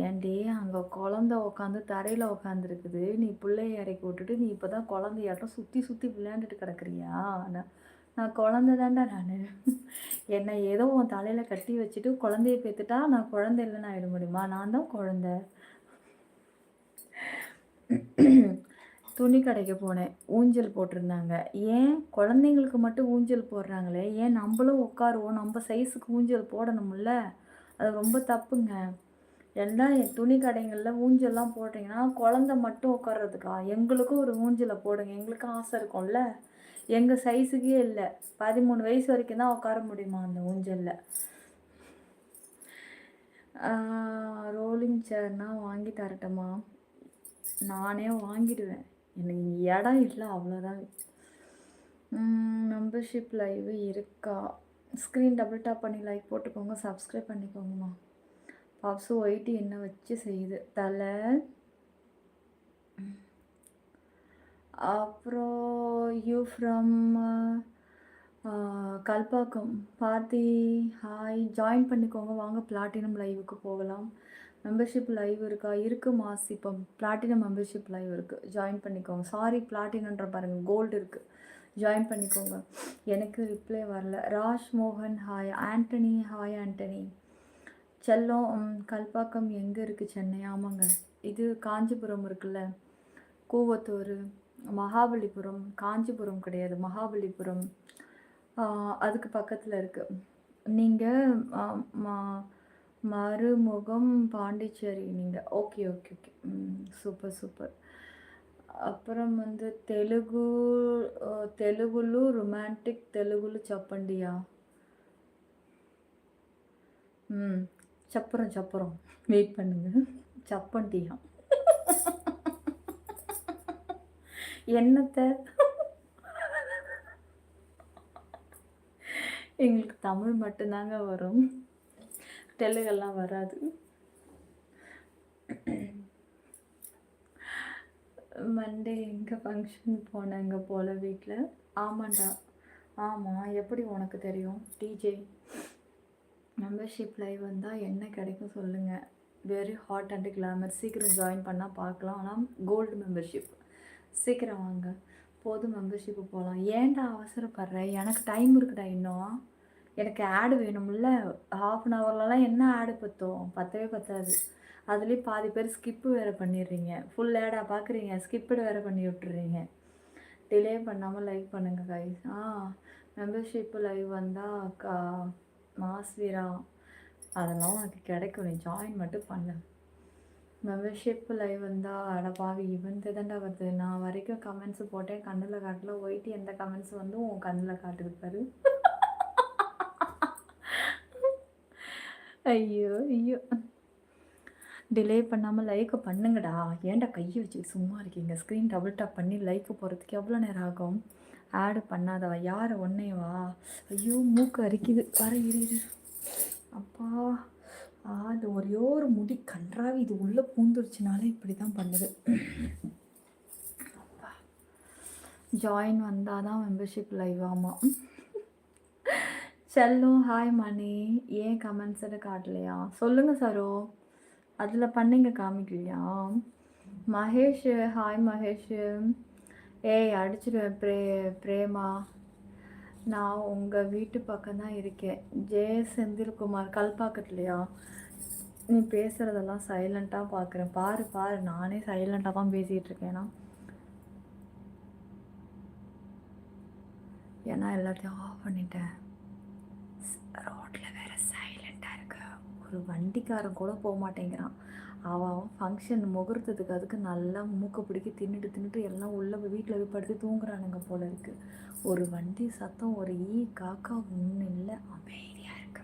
S1: ஏன்டி அங்கே குழந்த உட்காந்து தரையில் உட்காந்துருக்குது, நீ பிள்ளைய இறக்கி விட்டுட்டு நீ இப்போ தான் குழந்தையாட்டம் சுற்றி சுற்றி விளையாண்டுட்டு கிடக்குறியா? நான் குழந்த தாண்டா நான். என்னை ஏதோ உன் தலையில் கட்டி வச்சுட்டு குழந்தைய பெற்றுட்டா நான் குழந்தை இல்லைன்னு ஆகிட முடியுமா? நான் தான் குழந்த. துணி கடைக்கு போனேன், ஊஞ்சல் போட்டிருந்தாங்க. ஏன் குழந்தைங்களுக்கு மட்டும் ஊஞ்சல் போடுறாங்களே, ஏன் நம்மளும் உட்காருவோம், நம்ம சைஸுக்கு ஊஞ்சல் போடணும்ல? அது ரொம்ப தப்புங்க. எல்லாம் துணி கடைகளில் ஊஞ்சல்லாம் போட்டிங்கன்னா குழந்த மட்டும் உட்கார்றதுக்கா? எங்களுக்கும் ஒரு ஊஞ்சலை போடுங்க, எங்களுக்கும் ஆசை இருக்கும்ல. எங்கள் சைஸுக்கே இல்லை, 13 வயசு வரைக்கும் தான் உட்கார முடியுமா அந்த ஊஞ்சலில். ரோலிங் சேர்னால் வாங்கி தரட்டுமா? நானே வாங்கிடுவேன், எனக்கு இடம் இல்லை அவ்வளோதான். மெம்பர்ஷிப் லைவ் இருக்கா? ஸ்க்ரீன் டபுள் டாப் பண்ணி லைக் போட்டுக்கோங்க, சப்ஸ்கிரைப் பண்ணிக்கோங்கம்மா. பப்ஸு ஒயிட்டு என்ன வச்சு செய்யுது தலை. அப்புறம் you from Kalpakkam Parthi hi, join பண்ணிக்கோங்க, வாங்க பிளாட்டினம் லைவுக்கு போகலாம். மெம்பர்ஷிப் லைவ் இருக்கா? இருக்குது மாஸ், இப்போ பிளாட்டினம் மெம்பர்ஷிப் லைவ் இருக்குது, ஜாயின் பண்ணிக்கோங்க. சாரி பிளாட்டினன்ற பாருங்கள், கோல்டு இருக்குது, ஜாயின் பண்ணிக்கோங்க. எனக்கு ரிப்ளை வரல. ராஜ் மோகன் ஹாய். ஆண்டனி ஹாய் ஆண்டனி. செல்லம் கல்பாக்கம் எங்கே இருக்குது? சென்னை. ஆமாங்க, இது காஞ்சிபுரம் இருக்குல்ல, கூவத்தூர், மகாபலிபுரம். காஞ்சிபுரம் கிடையாது, மகாபலிபுரம், அதுக்கு பக்கத்தில் இருக்குது. நீங்கள் மறுமுகம் பாண்டிச்சேரி நீங்கள். Okay okay okay, super super. அப்புறம் வந்து தெலுங்குலு ரொமான்டிக் தெலுங்குலு சப்பண்டியா? சப்புறம் வெயிட் பண்ணுங்க, சப்பண்டியா என்னத்தை? எங்களுக்கு தமிழ் மட்டும்தாங்க வரும், தெலுங்கெல்லாம் வராது. மண்டே எங்கே ஃபங்க்ஷன் போனேங்க போல் வீட்டில். ஆமாண்டா, ஆமாம், எப்படி உனக்கு தெரியும்? டிஜே மெம்பர்ஷிப் லைவ் வந்தால் என்ன கிடைக்கும் சொல்லுங்கள்? Very hot and glamour. சீக்கிரம் ஜாயின் பண்ணால் பார்க்கலாம். ஆனால் கோல்டு மெம்பர்ஷிப் சீக்கிரம் வாங்க, போதும் மெம்பர்ஷிப்பு போகலாம். ஏன்டா அவசரப்படுற? எனக்கு டைம் இருக்குடா இன்னும், எனக்கு ஆடு வேணும்ல. ½ அன் ஹவர்லலாம் என்ன ஆடு பத்தவே பத்தாது. அதுலேயும் பாதி பேர் ஸ்கிப்பு வேறு பண்ணிடுறீங்க, ஃபுல் ஆடாக பார்க்குறீங்க, ஸ்கிப்படு வேறு பண்ணி விட்டுறீங்க. டிலே பண்ணாமல் லைக் பண்ணுங்கள் கைஸ். மெம்பர்ஷிப்பு லைவ் வந்தால் மாஸ்வீரா அதெல்லாம் உனக்கு கிடைக்கும், நீ ஜாயின் மட்டும் பண்ணு. மெம்பர்ஷிப் லைவ் வந்தால் அடப்பாவி இவன் தாண்டா வருது. நான் வரைக்கும் கமெண்ட்ஸு போட்டேன், கண்ணில் காட்டல. ஒயிட்டு எந்த கமெண்ட்ஸ் வந்து உன் கண்ணில் காட்டுருப்பாரு. ஐயோ ஐயோ, டிலே பண்ணாமல் லைக்கை பண்ணுங்கடா. ஏன்டா கையை வச்சுக்கிட்டு சும்மா இருக்கீங்க? ஸ்க்ரீன் டபுள் டாப் பண்ணி லைக்கு போகிறதுக்கு எவ்வளோ நேரம் ஆகும்? ஆடு பண்ணாதவா? யார் ஒன்னையவா? ஐயோ மூக்கு அரிக்குது, வர இரு. அப்பா அது ஒரே ஒரு முடி கன்றாவி, இது உள்ளே பூந்துருச்சுனாலே இப்படி தான் பண்ணுது. ஜாயின் வந்தால் தான் மெம்பர்ஷிப் லைவ். ஆமாம். செல்லும் ஹாய் மணி. ஏன் கமெண்ட்ஸில் காட்டலையா? சொல்லுங்கள் சரோ, அதில் பண்ணிங்க காமிக்கலையா? மகேஷ் ஹாய் மகேஷ். ஏய் அடிச்சிடுவேன் பிரேமா. நான் உங்கள் வீட்டு பக்கம் தான் இருக்கேன். செந்தில்குமார் கல்பாக்கத்துலையா? நீ பேசுகிறதெல்லாம் சைலண்ட்டாக பார்க்குறேன். பாரு நானே சைலண்ட்டாக தான் பேசிகிட்டு இருக்கேனா, ஏன்னா எல்லாத்தையும் ஆஃப் பண்ணிட்டேன். ரோட்டில் வேறு சைலண்ட்டாக இருக்கு, ஒரு வண்டிக்காரன் கூட போக மாட்டேங்கிறான். அவன் ஃபங்க்ஷன் முகூர்த்தத்துக்கு அதுக்கு நல்லா மூக்கை பிடிக்க தின்னுட்டு எல்லாம் உள்ள வீட்டில் போய் படுத்து தூங்குறானுங்க போல இருக்குது. ஒரு வண்டி சத்தம், ஒரு காக்கா ஒன்றும் இல்லை, அமைதியாக இருக்கு.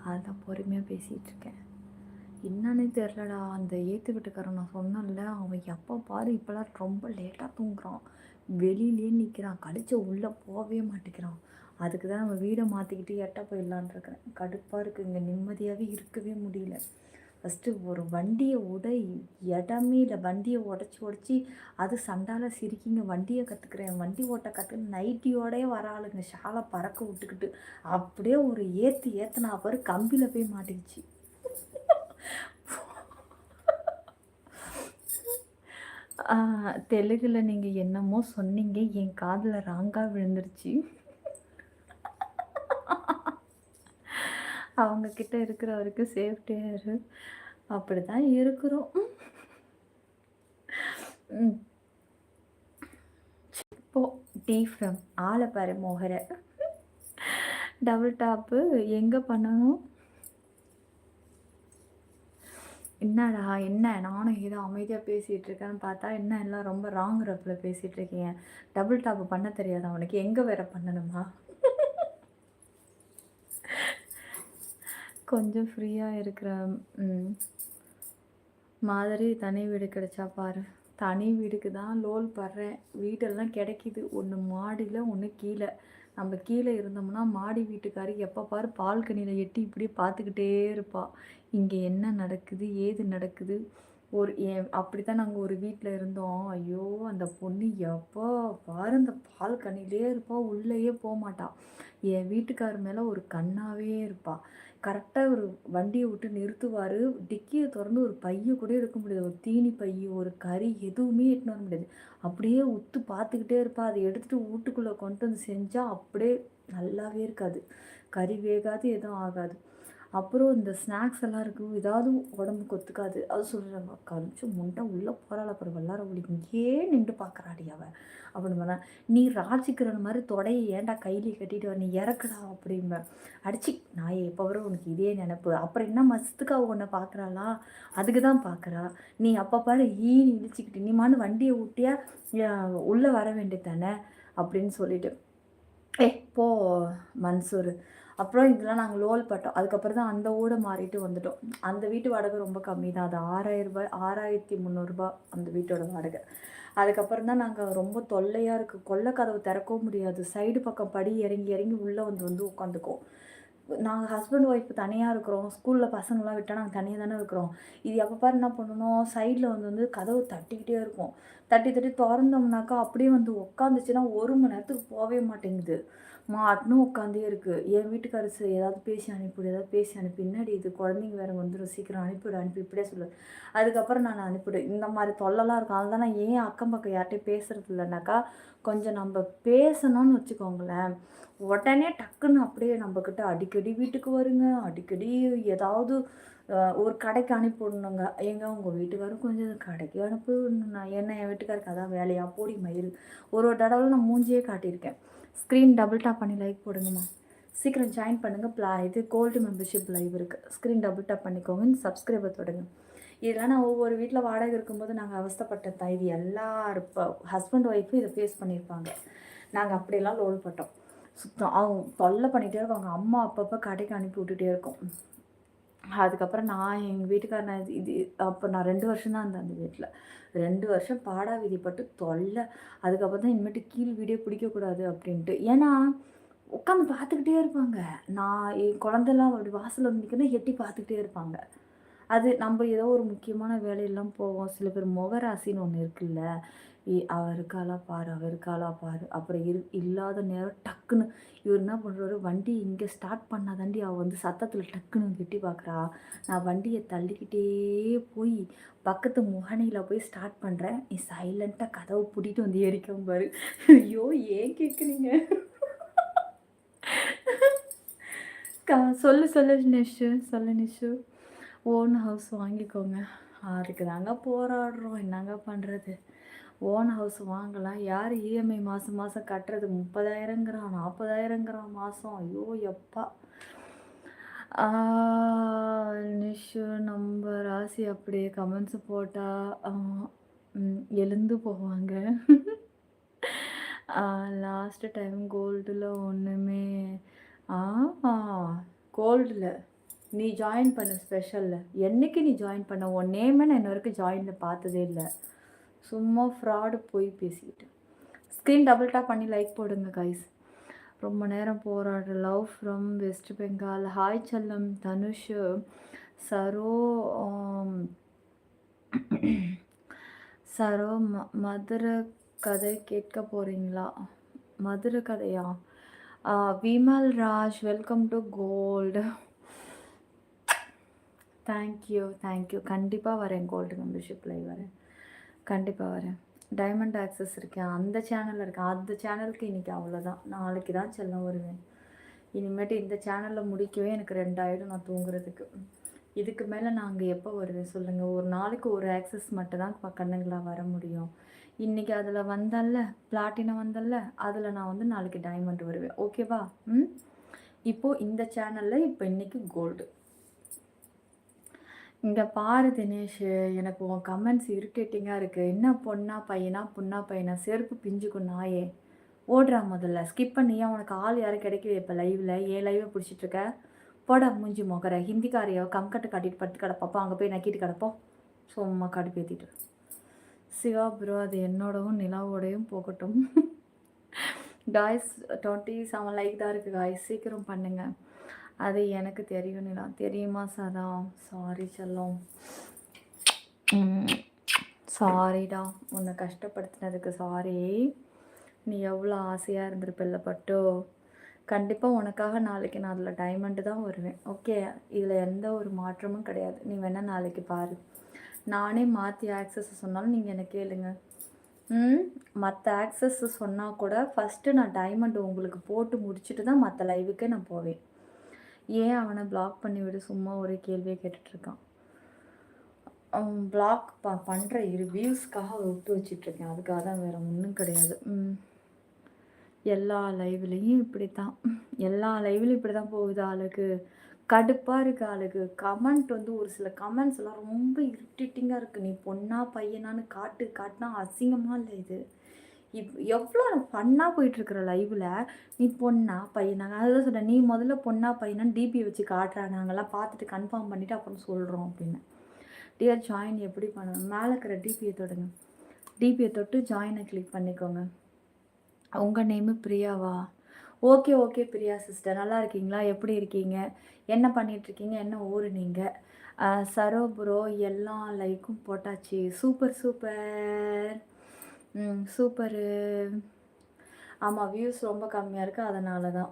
S1: அதுதான் பொறுமையாக பேசிகிட்டு இருக்கேன். என்னன்னே தெரிலடா, அந்த ஏற்று வீட்டுக்காரன் நான் சொன்னேன்ல, அவன் எப்போ பாரு இப்போலாம் ரொம்ப லேட்டாக தூங்குறான், வெளியிலே நிற்கிறான், கழிச்ச உள்ளே போகவே மாட்டேங்கிறான். அதுக்கு தான் நம்ம வீடை மாற்றிக்கிட்டு எட்ட போயிடலான் இருக்கிறேன். கடுப்பாக இருக்குது, இங்கே நிம்மதியாகவே இருக்கவே முடியல. ஃபஸ்ட்டு ஒரு வண்டியை இடமே இல்லை, வண்டியை உடச்சி அது சண்டால சிரிக்கிங்க, வண்டியை கற்றுக்குறேன், வண்டி ஓட்ட கற்றுக்கு நைட்டியோடே வர ஆளுங்க, ஷாலை பறக்க விட்டுக்கிட்டு அப்படியே ஒரு ஏற்றுனா பாரு கம்பியில் போய் மாட்டிக்கிச்சு. தெலுங்குல நீங்கள் என்னமோ சொன்னீங்க, என் காதில் ராங்காக விழுந்துருச்சு. அவங்கக்கிட்ட இருக்கிற வரைக்கும் சேஃப்டியாக இரு, அப்படி தான் இருக்கிறோம். இப்போ டீ ஃப்ரம் ஆளை பாரு மோகர. டபுள் டாப்பு எங்கே பண்ணணும்? என்னடா என்ன, நானும் ஏதோ அமைதியாக பேசிகிட்டு இருக்கேன்னு பார்த்தா என்ன எல்லாம் ரொம்ப ராங் ரப்பில் பேசிகிட்டு இருக்கீங்க. டபுள் டாப்பு பண்ண தெரியாதா அவனுக்கு? எங்கே வேற பண்ணணுமா? கொஞ்சம் ஃப்ரீயாக இருக்கிற மாதிரி தனி வீடு கிடைச்சா பாரு. தனி வீடுக்கு தான் லோல் படுறேன். வீடெல்லாம் கிடைக்கிது, ஒன்று மாடியில் ஒன்று கீழே. நம்ம கீழே இருந்தோம்னா மாடி வீட்டுக்காரி எப்போ பாரு பால்கனியில் எட்டி இப்படி பார்த்துக்கிட்டே இருப்பாள். இங்கே என்ன நடக்குது ஏது நடக்குது. அப்படி தான் நாங்கள் ஒரு வீட்டில் இருந்தோம். ஐயோ அந்த பொண்ணு எப்போ பாரு அந்த பால்கனிலே இருப்பாள், உள்ளேயே போக மாட்டாள். என் வீட்டுக்கார் மேலே ஒரு கண்ணாவே இருப்பாள். கரெக்டாக ஒரு வண்டியை விட்டு நிறுத்துவார், டிக்கியை திறந்து ஒரு பையை கூட எடுக்க முடியாது, ஒரு தீனி பை ஒரு கறி எதுவுமே எடுத்துன்னு வர முடியாது. அப்படியே உத்து பார்த்துக்கிட்டே இருப்பாள். அதை எடுத்துகிட்டு வீட்டுக்குள்ளே கொண்டு வந்து செஞ்சால் அப்படியே நல்லாவே இருக்காது, கறி வேகாது, எதுவும் ஆகாது. அப்புறம் இந்த ஸ்நாக்ஸ் எல்லாம் இருக்கும், ஏதாவது உடம்புக்கு ஒத்துக்காது. அது சொல்கிறாங்க, கழிச்சு முண்டை உள்ளே போகிறாள், அப்புறம் வெள்ளார ஒளி இங்கேயே நின்று பார்க்குறாடி அவன் அப்படின்னு. நீ ராஜிக்கிற மாதிரி தொடையை ஏன்டா கையிலே கட்டிட்டு வர, நீ இறக்குடா அப்படிம்ப. அடிச்சு நான் எப்போ வரும் உனக்கு இதே நினப்பு, அப்புறம் என்ன மசத்துக்கு அவ உன்னை பார்க்குறாளா, அதுக்கு தான் பார்க்குறா. நீ அப்போ பாரு ஈனி இழிச்சிக்கிட்டு நீ மானு வண்டியை ஊட்டியா உள்ளே வர வேண்டியது தானே அப்படின்னு சொல்லிட்டு போ மன்சூர். அப்புறம் இதெல்லாம் நாங்கள் லோல் பட்டோம். அதுக்கப்புறம் தான் அந்த ஊரை மாறிட்டு வந்துட்டோம். அந்த வீட்டு வாடகை ரொம்ப கம்மி தான், அது 6000 6300 அந்த வீட்டோட வாடகை. அதுக்கப்புறம் தான் நாங்கள் ரொம்ப தொல்லையாக இருக்குது, கொல்லை கதவு திறக்கவும் முடியாது, சைடு பக்கம் படி இறங்கி இறங்கி உள்ளே வந்து உட்காந்துக்குவோம். நாங்கள் ஹஸ்பண்ட் ஒய்ஃப் தனியாக இருக்கிறோம், ஸ்கூலில் பசங்களாம் விட்டால் நாங்கள் தனியாக தானே இருக்கிறோம். இது எப்போ பாரு என்ன பண்ணணும், சைடில் வந்து கதவு தட்டிக்கிட்டே இருக்கும், தட்டி திறந்தோம்னாக்கா அப்படியே வந்து உட்காந்துச்சுன்னா 1 மணி நேரத்துக்கு போகவே மாட்டேங்குது, மாட்டுன்னு உட்காந்தே இருக்குது. என் வீட்டுக்காரரு ஏதாவது பேசி அனுப்பிவிடு, ஏதாவது பேசி அனுப்பி, என்னடி இது குழந்தைங்க வேறு வந்துடும், சீக்கிரம் அனுப்பி இப்படியே சொல்லு. அதுக்கப்புறம் நான் அனுப்பிவிடு. இந்த மாதிரி தொல்லைலாம் இருக்கும். அதனால நான் ஏன் அக்கம் பக்கம் யார்கிட்டையும் பேசுகிறது இல்லைனாக்கா, கொஞ்சம் நம்ம பேசணும்னு வச்சுக்கோங்களேன், உடனே டக்குன்னு அப்படியே நம்மக்கிட்ட அடிக்கடி வீட்டுக்கு வருங்க, அடிக்கடி ஏதாவது ஒரு கடைக்கு அனுப்பி விடணுங்க. உங்கள் வீட்டுக்காரும் கொஞ்சம் கடைக்கு அனுப்பி விடணுண்ணா, என்ன என் வீட்டுக்காருக்கு அதான் வேலையாக போடி மயில். ஒரு தடவை நான் மூஞ்சியே காட்டியிருக்கேன். ஸ்க்ரீன் டபுள் டாப் பண்ணி லைக் போடுங்கம்மா, சீக்கிரம் ஜாயின் பண்ணுங்கள். இது கோல்டு மெம்பர்ஷிப் லைவ் இருக்குது, ஸ்க்ரீன் டபுள் டாப் பண்ணிக்கோங்க, சப்ஸ்கிரைபர் தொடுங்க. இதெல்லாம் நான் ஒவ்வொரு வீட்டில் வாடகை இருக்கும்போது நாங்கள் அவஸ்தப்பட்டது தான். இது எல்லாரும் இப்போ ஹஸ்பண்ட் ஒய்ஃபும் இதை ஃபேஸ் பண்ணியிருப்பாங்க. நாங்கள் அப்படியெல்லாம் லோல் பட்டோம். சுத்தம் அவங்க தொல்லை பண்ணிகிட்டே இருக்கோம், அவங்க அம்மா அப்பப்போ கடைக்கு அனுப்பி விட்டுட்டே இருக்கோம். அதுக்கப்புறம் நான் எங்கள் வீட்டுக்காரன் இது அப்போ நான் 2 வருஷம் தான் இருந்தேன் அந்த வீட்டில். 2 வருஷம் பாடா விதிப்பட்டு தொல்லை. அதுக்கப்புறம் தான் இனிமேட்டு கீழ் வீடியோ பிடிக்கக்கூடாது அப்படின்ட்டு. ஏன்னா உட்காந்து பார்த்துக்கிட்டே இருப்பாங்க. நான் என் குழந்தெல்லாம் அப்படி வாசலில் வந்து நிற்கிறேன், எட்டி பார்த்துக்கிட்டே இருப்பாங்க. அது நம்ம ஏதோ ஒரு முக்கியமான வேலையெல்லாம் போவோம். சில பேர் முகராசின்னு ஒன்று இருக்குல்ல, அவ இருக்காளா பாரு, அவ இருக்காளா பாரு. அப்புறம் இல்லாத நேரம் டக்குன்னு இவர் என்ன பண்ணுறாரு, வண்டி இங்கே ஸ்டார்ட் பண்ணாதாண்டி அவள் வந்து சத்தத்தில் டக்குன்னு எட்டி பார்க்குறா. நான் வண்டியை தள்ளிக்கிட்டே போய் பக்கத்து முகனையில் போய் ஸ்டார்ட் பண்ணுறேன், நீ சைலண்ட்டாக கதவை பூட்டிட்டு வந்து ஏறிக்கும் பாரு. ஐயோ ஏன் கேட்குறீங்க? சொல்லு நிஷு, சொல்லு நிஷு. ஓன் ஹவுஸ் வாங்கிக்கோங்க, அதுக்கு தாங்க போராடுறோம், என்னங்க பண்ணுறது. ஓன் ஹவுஸ் வாங்கலாம், யார் இஎம்ஐ மாதம் மாதம் கட்டுறது? 30,000ங்கிறான், 40,000ங்கிறான் மாதம். ஐயோ எப்பா. நிஷு நம்ம ராசி அப்படியே கமெண்ட்ஸ் போட்டால் எழுந்து போவாங்க. லாஸ்ட்டு டைம் கோல்டில் ஒன்றுமே கோல்டில் நீ ஜாயின் பண்ண ஸ்பெஷலில் என்றைக்கு நீ ஜாயின் பண்ண? உன் நேமே நான் இன்ன வரைக்கும் ஜாயினில் பார்த்ததே இல்லை, சும்மா ஃப்ராடு போய் பேசிக்கிட்டேன். ஸ்க்ரீன் டபுள் டாப் பண்ணி லைக் போடுங்க கைஸ். ரொம்ப நேரம் போராடுற love from West Bengal. Hi செல்லம். தனுஷ் சரோ சரோ மதுரை கதை கேட்க போகிறீங்களா? மதுரை கதையா? Vimal Raj welcome to gold. Thank you. கண்டிப்பாக வரேன், கோல்டு மெம்பர்ஷிப் லைவ் வரேன், கண்டிப்பாக வரேன். டைமண்ட் ஆக்சஸ் இருக்கேன், அந்த சேனலில் இருக்கேன். அந்த சேனலுக்கு இன்றைக்கி அவ்வளோதான், நாளைக்கு தான் செல்லம் வருவேன். இனிமேட்டு இந்த சேனலில் முடிக்கவே எனக்கு 2 ஆயிடும் நான் தூங்குறதுக்கு. இதுக்கு மேலே நான் அங்கே எப்போ வருவேன் சொல்லுங்கள்? ஒரு நாளைக்கு ஒரு ஆக்சஸ் மட்டும் தான் கண்ணுங்களா வர முடியும். இன்றைக்கி அதில் வந்தல்ல, பிளாட்டினம் வந்தல்ல, அதில் நான் வந்து நாளைக்கு டைமண்ட் வருவேன். ஓகேவா? இப்போது இந்த சேனலில் இப்போ இன்றைக்கி கோல்டு. இங்கே பாரு தினேஷ், எனக்கு உன் கமெண்ட்ஸ் இரிட்டேட்டிங்காக இருக்குது. என்ன பொண்ணா பையனா புண்ணா பையனா? செருப்பு பிஞ்சுக்கும் நாயே. ஓடுறா முதல்ல, ஸ்கிப் பண்ணியா? உனக்கு ஆள் யாரும் கிடைக்கல இப்போ லைவில்? ஏன் லைவை பிடிச்சிட்ருக்க? போட மூஞ்சி மொக்கற ஹிந்திக்காரையோ கம்கட்டை காட்டிட்டு படுத்து கிடப்பப்போ, அங்கே போய் நக்கிட்டு கிடப்போம். சும்மா கடுப்பு ஏற்றிட்டு. சிவா ப்ரோ, அது என்னோடவும் நிலாவோடையும் போகட்டும். காய்ஸ் 27 லைக் தான் இருக்குது காய்ஸ், சீக்கிரம் பண்ணுங்கள். அது எனக்கு தெரியும் நிலா. தெரியுமா சதா? சாரி செல்லம், சாரிடா, உன்னை கஷ்டப்படுத்தினதுக்கு சாரி. நீ எவ்வளோ ஆசையாக இருந்திருப்பில்ல பட்டோ. கண்டிப்பாக உனக்காக நாளைக்கு நான் அதில் டைமண்டு தான் வருவேன். ஓகே, இதில் எந்த ஒரு மாற்றமும் கிடையாது. நீ வேணால் நாளைக்கு பாரு. நானே மாற்றி ஆக்சஸ் சொன்னாலும் நீங்கள் என்ன கேளுங்க. மற்ற ஆக்சஸ் சொன்னால் கூட ஃபஸ்ட்டு நான் டைமண்டு உங்களுக்கு போட்டு முடிச்சுட்டு தான் மற்ற லைவுக்கே நான் போவேன். ஏன் அவனை பிளாக் பண்ணி விடு, சும்மா ஒரே கேள்வியை கேட்டுட்ருக்கான். பிளாக் பண்ணுற வியூஸ்க்காக விட்டு வச்சிட்ருக்கேன், அதுக்காக தான், வேறு ஒன்றும் கிடையாது. எல்லா லைவ்லேயும் இப்படி தான், எல்லா லைவ்லையும் இப்படி தான் போகுது. ஆளுக்கு கடுப்பாக இருக்குது. ஆளுக்கு கமெண்ட் வந்து ஒரு சில கமெண்ட்ஸ் எல்லாம் ரொம்ப இரிட்டேட்டிங்காக இருக்குது. நீ பொண்ணா பையனான்னு காட்டினா அசிங்கமாக இல்லை இது? எவ்வளோ ஃபன்னாக போயிட்டுருக்குற லைவில் நீ பொண்ணா பையனாங்க? அதுதான் சொல்கிறேன், நீ முதல்ல பொண்ணா பையனான்னு டிபி வச்சு காட்டுறா, நாங்கள்லாம் பார்த்துட்டு கன்ஃபார்ம் பண்ணிவிட்டு அப்புறம் சொல்கிறோம் அப்படின்னு. டியர் ஜாயின் எப்படி பண்ணணும்? மேலே இருக்கிற டிபியை தொடுங்க, டிபியை தொட்டு ஜாயினை கிளிக் பண்ணிக்கோங்க. உங்கள் நேமு பிரியாவா? ஓகே பிரியா சிஸ்டர், நல்லா இருக்கீங்களா? எப்படி இருக்கீங்க? என்ன பண்ணிகிட்ருக்கீங்க? என்ன ஊர் நீங்கள்? சரோ ப்ரோ, எல்லா லைக்கும் போட்டாச்சு. சூப்பர். சூப்பரு. ஆமாம், வியூஸ் ரொம்ப கம்மியாக இருக்குது, அதனால தான்.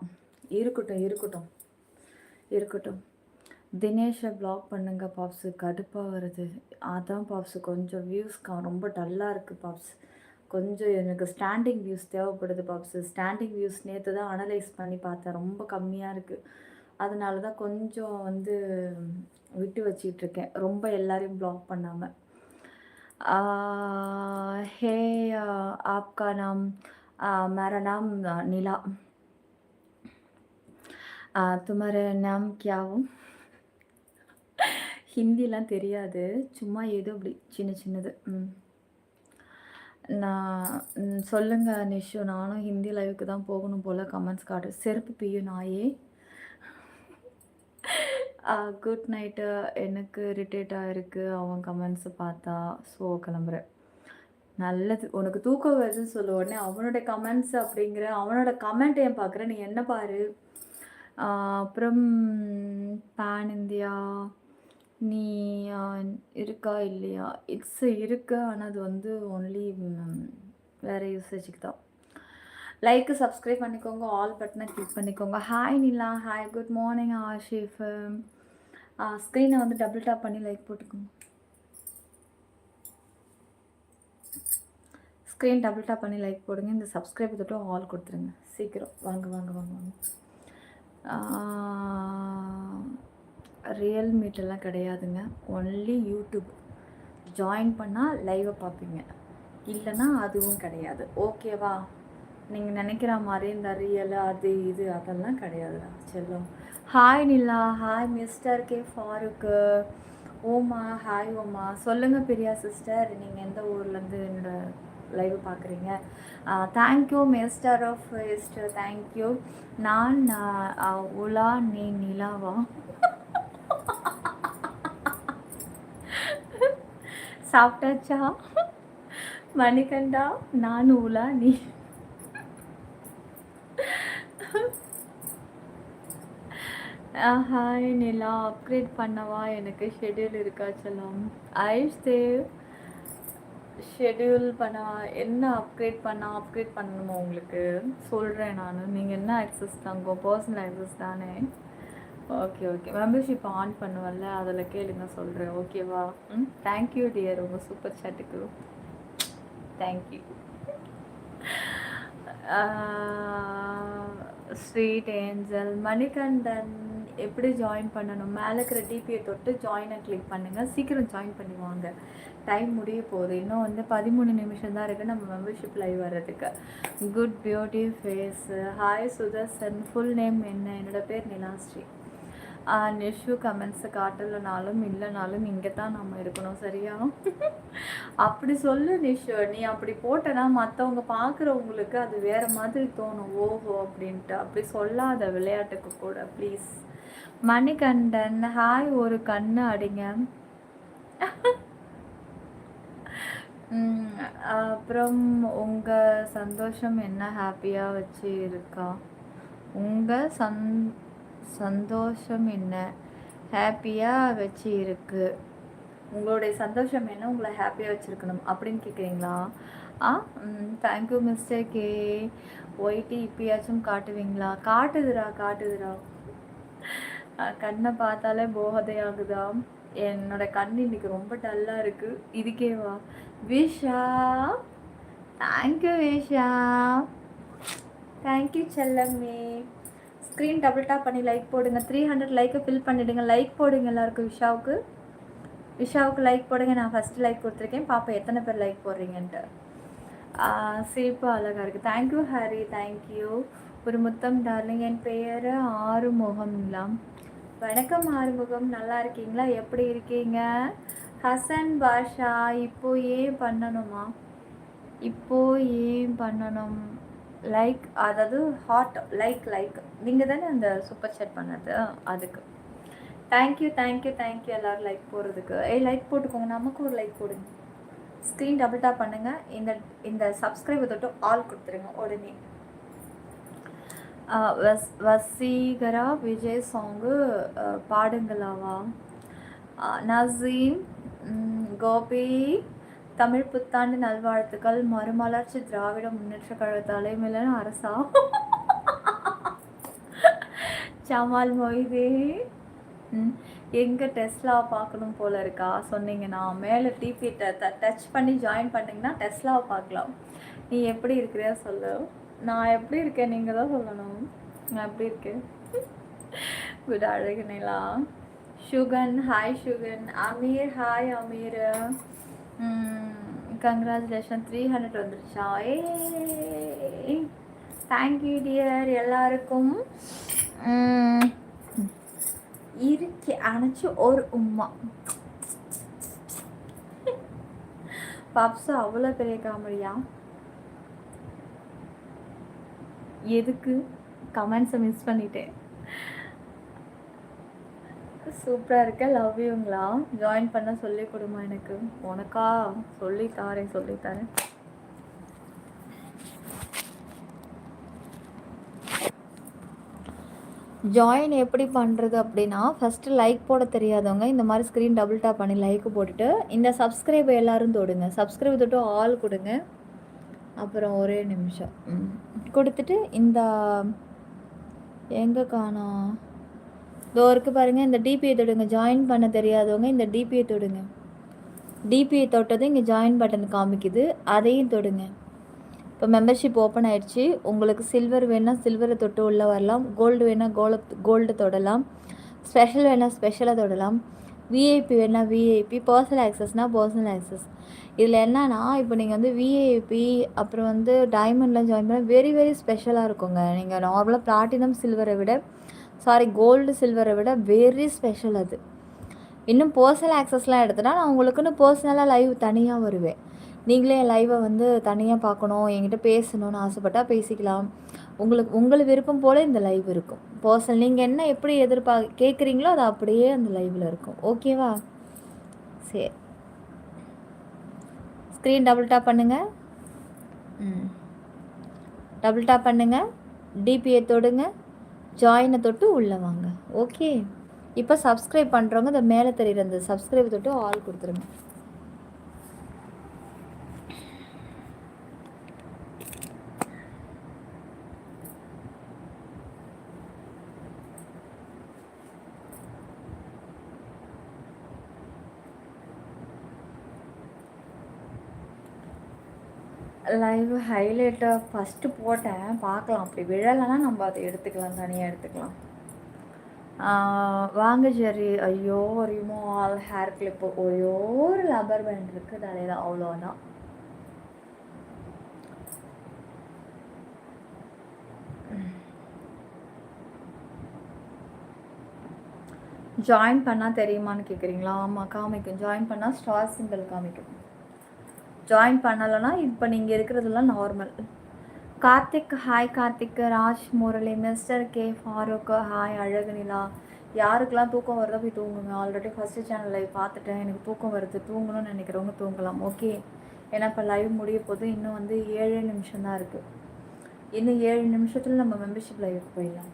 S1: இருக்கட்டும். தினேஷை பிளாக் பண்ணுங்க பாப்ஸு, கடுப்பாக வருது. அதான் பாப்ஸு, கொஞ்சம் வியூஸ் ரொம்ப டல்லாக இருக்குது பாப்ஸ். கொஞ்சம் எனக்கு ஸ்டாண்டிங் வியூஸ் தேவைப்படுது பாப்ஸு. ஸ்டாண்டிங் வியூஸ் நேற்று தான் அனலைஸ் பண்ணி பார்த்தேன், ரொம்ப கம்மியாக இருக்குது. அதனால தான் கொஞ்சம் வந்து விட்டு வச்சிட்ருக்கேன், ரொம்ப எல்லாரையும் பிளாக் பண்ணாமல். हे आपका नाम? मेरा नाम नीला. तुम्हारा नाम क्या हो? ஹிந்திலாம் தெரியாது, சும்மா ஏதோ அப்படி சின்னது. நான் சொல்லுங்கள் நிஷு, நானும் ஹிந்தி லைவுக்கு தான் போகணும் போல் கமெண்ட்ஸ் காட்டு. செருப்பு பியும் நாயே. Good night. எனக்கு இரிட்டேட்டாக இருக்குது அவன் கமெண்ட்ஸை பார்த்தா. ஸோ கிளம்புறேன். நல்லது, உனக்கு தூக்கம் வருதுன்னு சொல்ல உடனே அவனோட கமெண்ட்ஸ் அப்படிங்கிற, அவனோட கமெண்ட் ஏன் பார்க்குற? நீ என்ன பாரு. அப்புறம் பேன் இந்தியா நீ இருக்கா இல்லையா? இட்ஸ் இருக்கு, ஆனால் அது வந்து ஒன்லி வேறு யூசேஜுக்கு தான். லைக்கு சப்ஸ்கிரைப் பண்ணிக்கோங்க, ஆல் பட்டனை கிளிக் பண்ணிக்கோங்க. ஹாய் நிலா, ஹாய், குட் மார்னிங் ஆஷிஃப். ஸ்க்ரீனை வந்து டபுள் டாப் பண்ணி லைக் போட்டுக்கோங்க. ஸ்க்ரீன் டபுள் டாப் பண்ணி லைக் போடுங்க. இந்த சப்ஸ்கிரைப் தொட்டு ஆல் கொடுத்துருங்க சீக்கிரம். வாங்க. ரியல் மீட்டெல்லாம் கிடையாதுங்க, ஒன்லி யூடியூப். ஜாயின் பண்ணால் லைவை பார்ப்பீங்க, இல்லைன்னா அதுவும் கிடையாது. ஓகேவா? நீங்கள் நினைக்கிற மாதிரி இந்த ரியல் அது இது அதெல்லாம் கிடையாதுடா செல்லும். ஹாய் நிலா, ஹாய் மிஸ்டர் கே ஃபாரூக்கு. ஓமா, ஹாய் ஓமா. சொல்லுங்கள் பிரியா சிஸ்டர், நீங்கள் எந்த ஊர்லேருந்து என்னோட லைவ் பார்க்குறீங்க? Thank you mister of mister, thank you. நான் உலா, நீ நிலாவா? சாப்பிட்டாச்சா? மணிகண்டா, நான் உலா, நீ ஹாய் நிலா, அப்கிரேட் பண்ணவா? எனக்கு ஷெட்யூல் இருக்கா செல்லம்? ஐஷ் தேவ், ஷெட்யூல் பண்ணவா? என்ன அப்கிரேட் பண்ணணுமா உங்களுக்கு? சொல்கிறேன் நான். நீங்கள் என்ன ஆக்சஸ் தாங்க, பர்சனல் ஆக்சஸ் தானே? ஓகே ஓகே, மெம்பர்ஷிப் ஆன் பண்ணுவல்ல, அதில் கேளுங்க, சொல்கிறேன். ஓகேவா? தேங்க்யூ டியர், உங்கள் சூப்பர் சாட்டுக்கு தேங்க்யூ. ஸ்வீட் ஏஞ்சல் மணிகண்டன், எப்படி ஜாயின் பண்ணணும்? மேலே இருக்கிற டிபியை தொட்டு ஜாயினை கிளிக் பண்ணுங்கள். சீக்கிரம் ஜாயின் பண்ணுவாங்க, டைம் முடிய போகுது. இன்னும் வந்து 13 நிமிஷம் தான் இருக்குது நம்ம மெம்பர்ஷிப் லைவ் வர்றதுக்கு. Good beauty face. Hi Sudarshan, full name என்ன? என்னோடய பேர் நிலாஸ்ரீ. நிஷு கமெண்ட்ஸை காட்டலைனாலும் இல்லைனாலும் இங்கே தான் நம்ம இருக்கணும், சரியா? அப்படி சொல்லு நிஷு, நீ அப்படி போட்டனா மற்றவங்க பார்க்குறவங்களுக்கு அது வேறு மாதிரி தோணும், ஓஹோ அப்படின்ட்டு. அப்படி சொல்லாத விளையாட்டுக்கு கூட ப்ளீஸ். மணிகண்டன் ஹாய், ஒரு கண்ணு அடிங்க. அப்புறம் உங்கள் சந்தோஷம் என்ன ஹாப்பியாக வச்சு இருக்கா? உங்கள் சந்தோஷம் என்ன ஹாப்பியாக வச்சு இருக்கு? உங்களுடைய சந்தோஷம் என்ன உங்களை ஹாப்பியாக வச்சுருக்கணும் அப்படின்னு கேட்குறீங்களா? Thank you mister K. ஒயிட்டி இப்பயாச்சும் காட்டுவீங்களா? காட்டுதுரா. கண்ணை பார்த்தாலே போகதையாகுதா? என்னோட கண் இன்னைக்கு ரொம்ப டல்லாக இருக்குது. இதுக்கேவா? விஷா, தேங்க்யூ விஷா, தேங்க்யூ செல்லம்மே. ஸ்க்ரீன் டபுள் டாப் பண்ணி லைக் போடுங்க. 300 லைக்கை ஃபில் பண்ணிவிடுங்க. லைக் போடுங்க எல்லாருக்கும். விஷாவுக்கு லைக் போடுங்க. நான் ஃபஸ்ட்டு லைக் கொடுத்துருக்கேன், பாப்பா எத்தனை பேர் லைக் போடுறீங்கன்ட்டு. சிரிப்பு அழகாக இருக்குது. Thank you Hari, thank you. ஒரு முத்தம் டார்லிங். என் பெயர் ஆறுமுகம்ங்களா? வணக்கம் ஆறுமுகம், நல்லா இருக்கீங்களா? எப்படி இருக்கீங்க? ஹசன் பாஷா, இப்போ ஏன் பண்ணணும்? லைக், அதாவது ஹார்ட் லைக் நீங்கள் தானே அந்த சூப்பர் சேட் பண்ணது, அதுக்கு தேங்க்யூ. எல்லோரும் லைக் போடுறதுக்கு. லைக் போட்டுக்கோங்க, நமக்கு ஒரு லைக் போடுங்க. ஸ்க்ரீன் டபுள் டாப் பண்ணுங்கள். இந்த சப்ஸ்கிரைபை தொட்டு ஆல் கொடுத்துருங்க உடனே. வசீகரா விஜய் சாங்கு பாடுங்களாவா? நசீம், கோபி, தமிழ் புத்தாண்டு நல்வாழ்த்துக்கள். மறுமலர்ச்சி திராவிட முன்னேற்ற கழக தலைமையிலான அரசா? ஜமால் மொய்தே, எங்கே டெஸ்லா பார்க்கணும் போல இருக்கா? சொன்னீங்கன்னா மேலே டிபி டச் பண்ணி ஜாயின் பண்ணிங்கன்னா டெஸ்லாவை பார்க்கலாம். நீ எப்படி இருக்கிறியா சொல்லு. நான் எப்படி இருக்கேன் நீங்கள் தான் சொல்லணும். நான் எப்படி இருக்கேன்? குட் அழகுனேலா. Sugan, hi Sugan. Amir, hi Amir. Congratulation, 300 வந்துருச்சா? Thank you dear. எல்லாருக்கும் இருக்கு அணைச்சி ஒரு உம்மா. பப்ஸு அவ்வளோ பெரிய காமெடியா? எதுக்கு கமெண்ட்ஸை மிஸ் பண்ணிட்டேன். சூப்பராக இருக்க, லவ் யூங்களா? ஜாயின் பண்ண சொல்லி கொடுமா எனக்கு. உனக்கா? சொல்லித்தாரேன். ஜாயின் எப்படி பண்ணுறது அப்படின்னா, ஃபஸ்ட்டு லைக் போட தெரியாதவங்க இந்த மாதிரி ஸ்க்ரீன் டபுள் டாப் பண்ணி லைக் போட்டுட்டு இந்த சப்ஸ்கிரைபை எல்லோரும் தொடுங்க. சப்ஸ்கிரைப் தொட்டு ஆல் கொடுங்க. அப்புறம் ஒரே நிமிஷம் கொடுத்துட்டு இந்த எங்கே காணோம், இதோ இருக்குது பாருங்கள், இந்த டிபியை தொடுங்க. ஜாயின் பண்ண தெரியாதவங்க இந்த டிபியை தொடுங்க. டிபியை தொட்டதும் இங்கே ஜாயின் பட்டன் காமிக்குது, அதையும் தொடுங்க. இப்போ மெம்பர்ஷிப் ஓப்பன் ஆகிடுச்சு. உங்களுக்கு சில்வர் வேணால் சில்வரை தொட்டு உள்ளே வரலாம், கோல்டு வேணால் கோல்டு தொடலாம், ஸ்பெஷல் வேணால் ஸ்பெஷலாக தொடலாம், விஐபி வேணால் விஐபி, பர்சனல் ஆக்சஸ்னால் பர்சனல் ஆக்சஸ். இதில் என்னன்னா, இப்போ நீங்கள் வந்து விஐபி அப்புறம் வந்து டைமண்ட்லாம் ஜாயின் பண்ணால் வெரி வெரி ஸ்பெஷலாக இருக்குங்க. நீங்கள் நார்மலாக பிளாட்டினம் சில்வரை விட கோல்டு சில்வரை விட வெரி ஸ்பெஷல் அது. இன்னும் பர்சனல் ஆக்சஸ்லாம் எடுத்தனா நான் உங்களுக்குன்னு பர்சனலாக லைவ் தனியாக வருவேன். நீங்களே என் லைவை வந்து தனியாக பார்க்கணும், என்கிட்ட பேசணும்னு ஆசைப்பட்டால் பேசிக்கலாம். உங்களுக்கு விருப்பம் போல் இந்த லைவ் இருக்கும். பர்சனல் நீங்கள் என்ன எப்படி கேட்குறீங்களோ அது அப்படியே அந்த லைவில் இருக்கும். ஓகேவா? சரி, ஸ்க்ரீன் டபுள் டாப் பண்ணுங்கள். டபுள் டாப் பண்ணுங்கள். டிபியை தொடுங்க. ஜாயினை தொட்டு உள்ளே வாங்க. ஓகே, இப்போ சப்ஸ்கிரைப் பண்ணுறவங்க இந்த மேலே தெரியுற அந்த சப்ஸ்கிரைப் தொட்டு ஆல் கொடுத்துருங்க. லைவ் ஹைலைட்டை ஃபஸ்ட்டு போட்டேன், பார்க்கலாம். அப்படி விழலைன்னா நம்ம அதை எடுத்துக்கலாம், தனியாக எடுத்துக்கலாம். வாங்க ஜெரி. ஐயோ, ரிமூவ் ஹேர் கிளிப்பு ஒரே ஒரு லப்பர் பேண்ட் இருக்குது, அதே தான், அவ்வளோதான். ஜாயின் பண்ணால் தெரியுமான்னு கேட்குறீங்களா? ஆமாம், காமிக்கும். ஜாயின் பண்ணால் ஸ்டார் சிம்பிள் காமிக்கும். ஜாயின் பண்ணலைன்னா இப்போ நீங்கள் இருக்கிறதுலாம் normal. Karthik hi. Karthik, Raj, Murali, mister K, Farooq hi. Azhagu Nila. யாருக்கெல்லாம் தூக்கம் வருதோ போய் தூங்குங்க. ஆல்ரெடி ஃபஸ்ட்டு சேனல் லைவ் பார்த்துட்டேன், எனக்கு தூக்கம் வருது, தூங்கணும்னு நினைக்கிறவங்க தூங்கலாம். ஓகே, ஏன்னா இப்போ லைவ் முடிய போது இன்னும் வந்து 7 நிமிஷம் தான் இருக்குது. இன்னும் 7 நிமிஷத்தில் நம்ம மெம்பர்ஷிப் லைவுக்கு போயிடலாம்.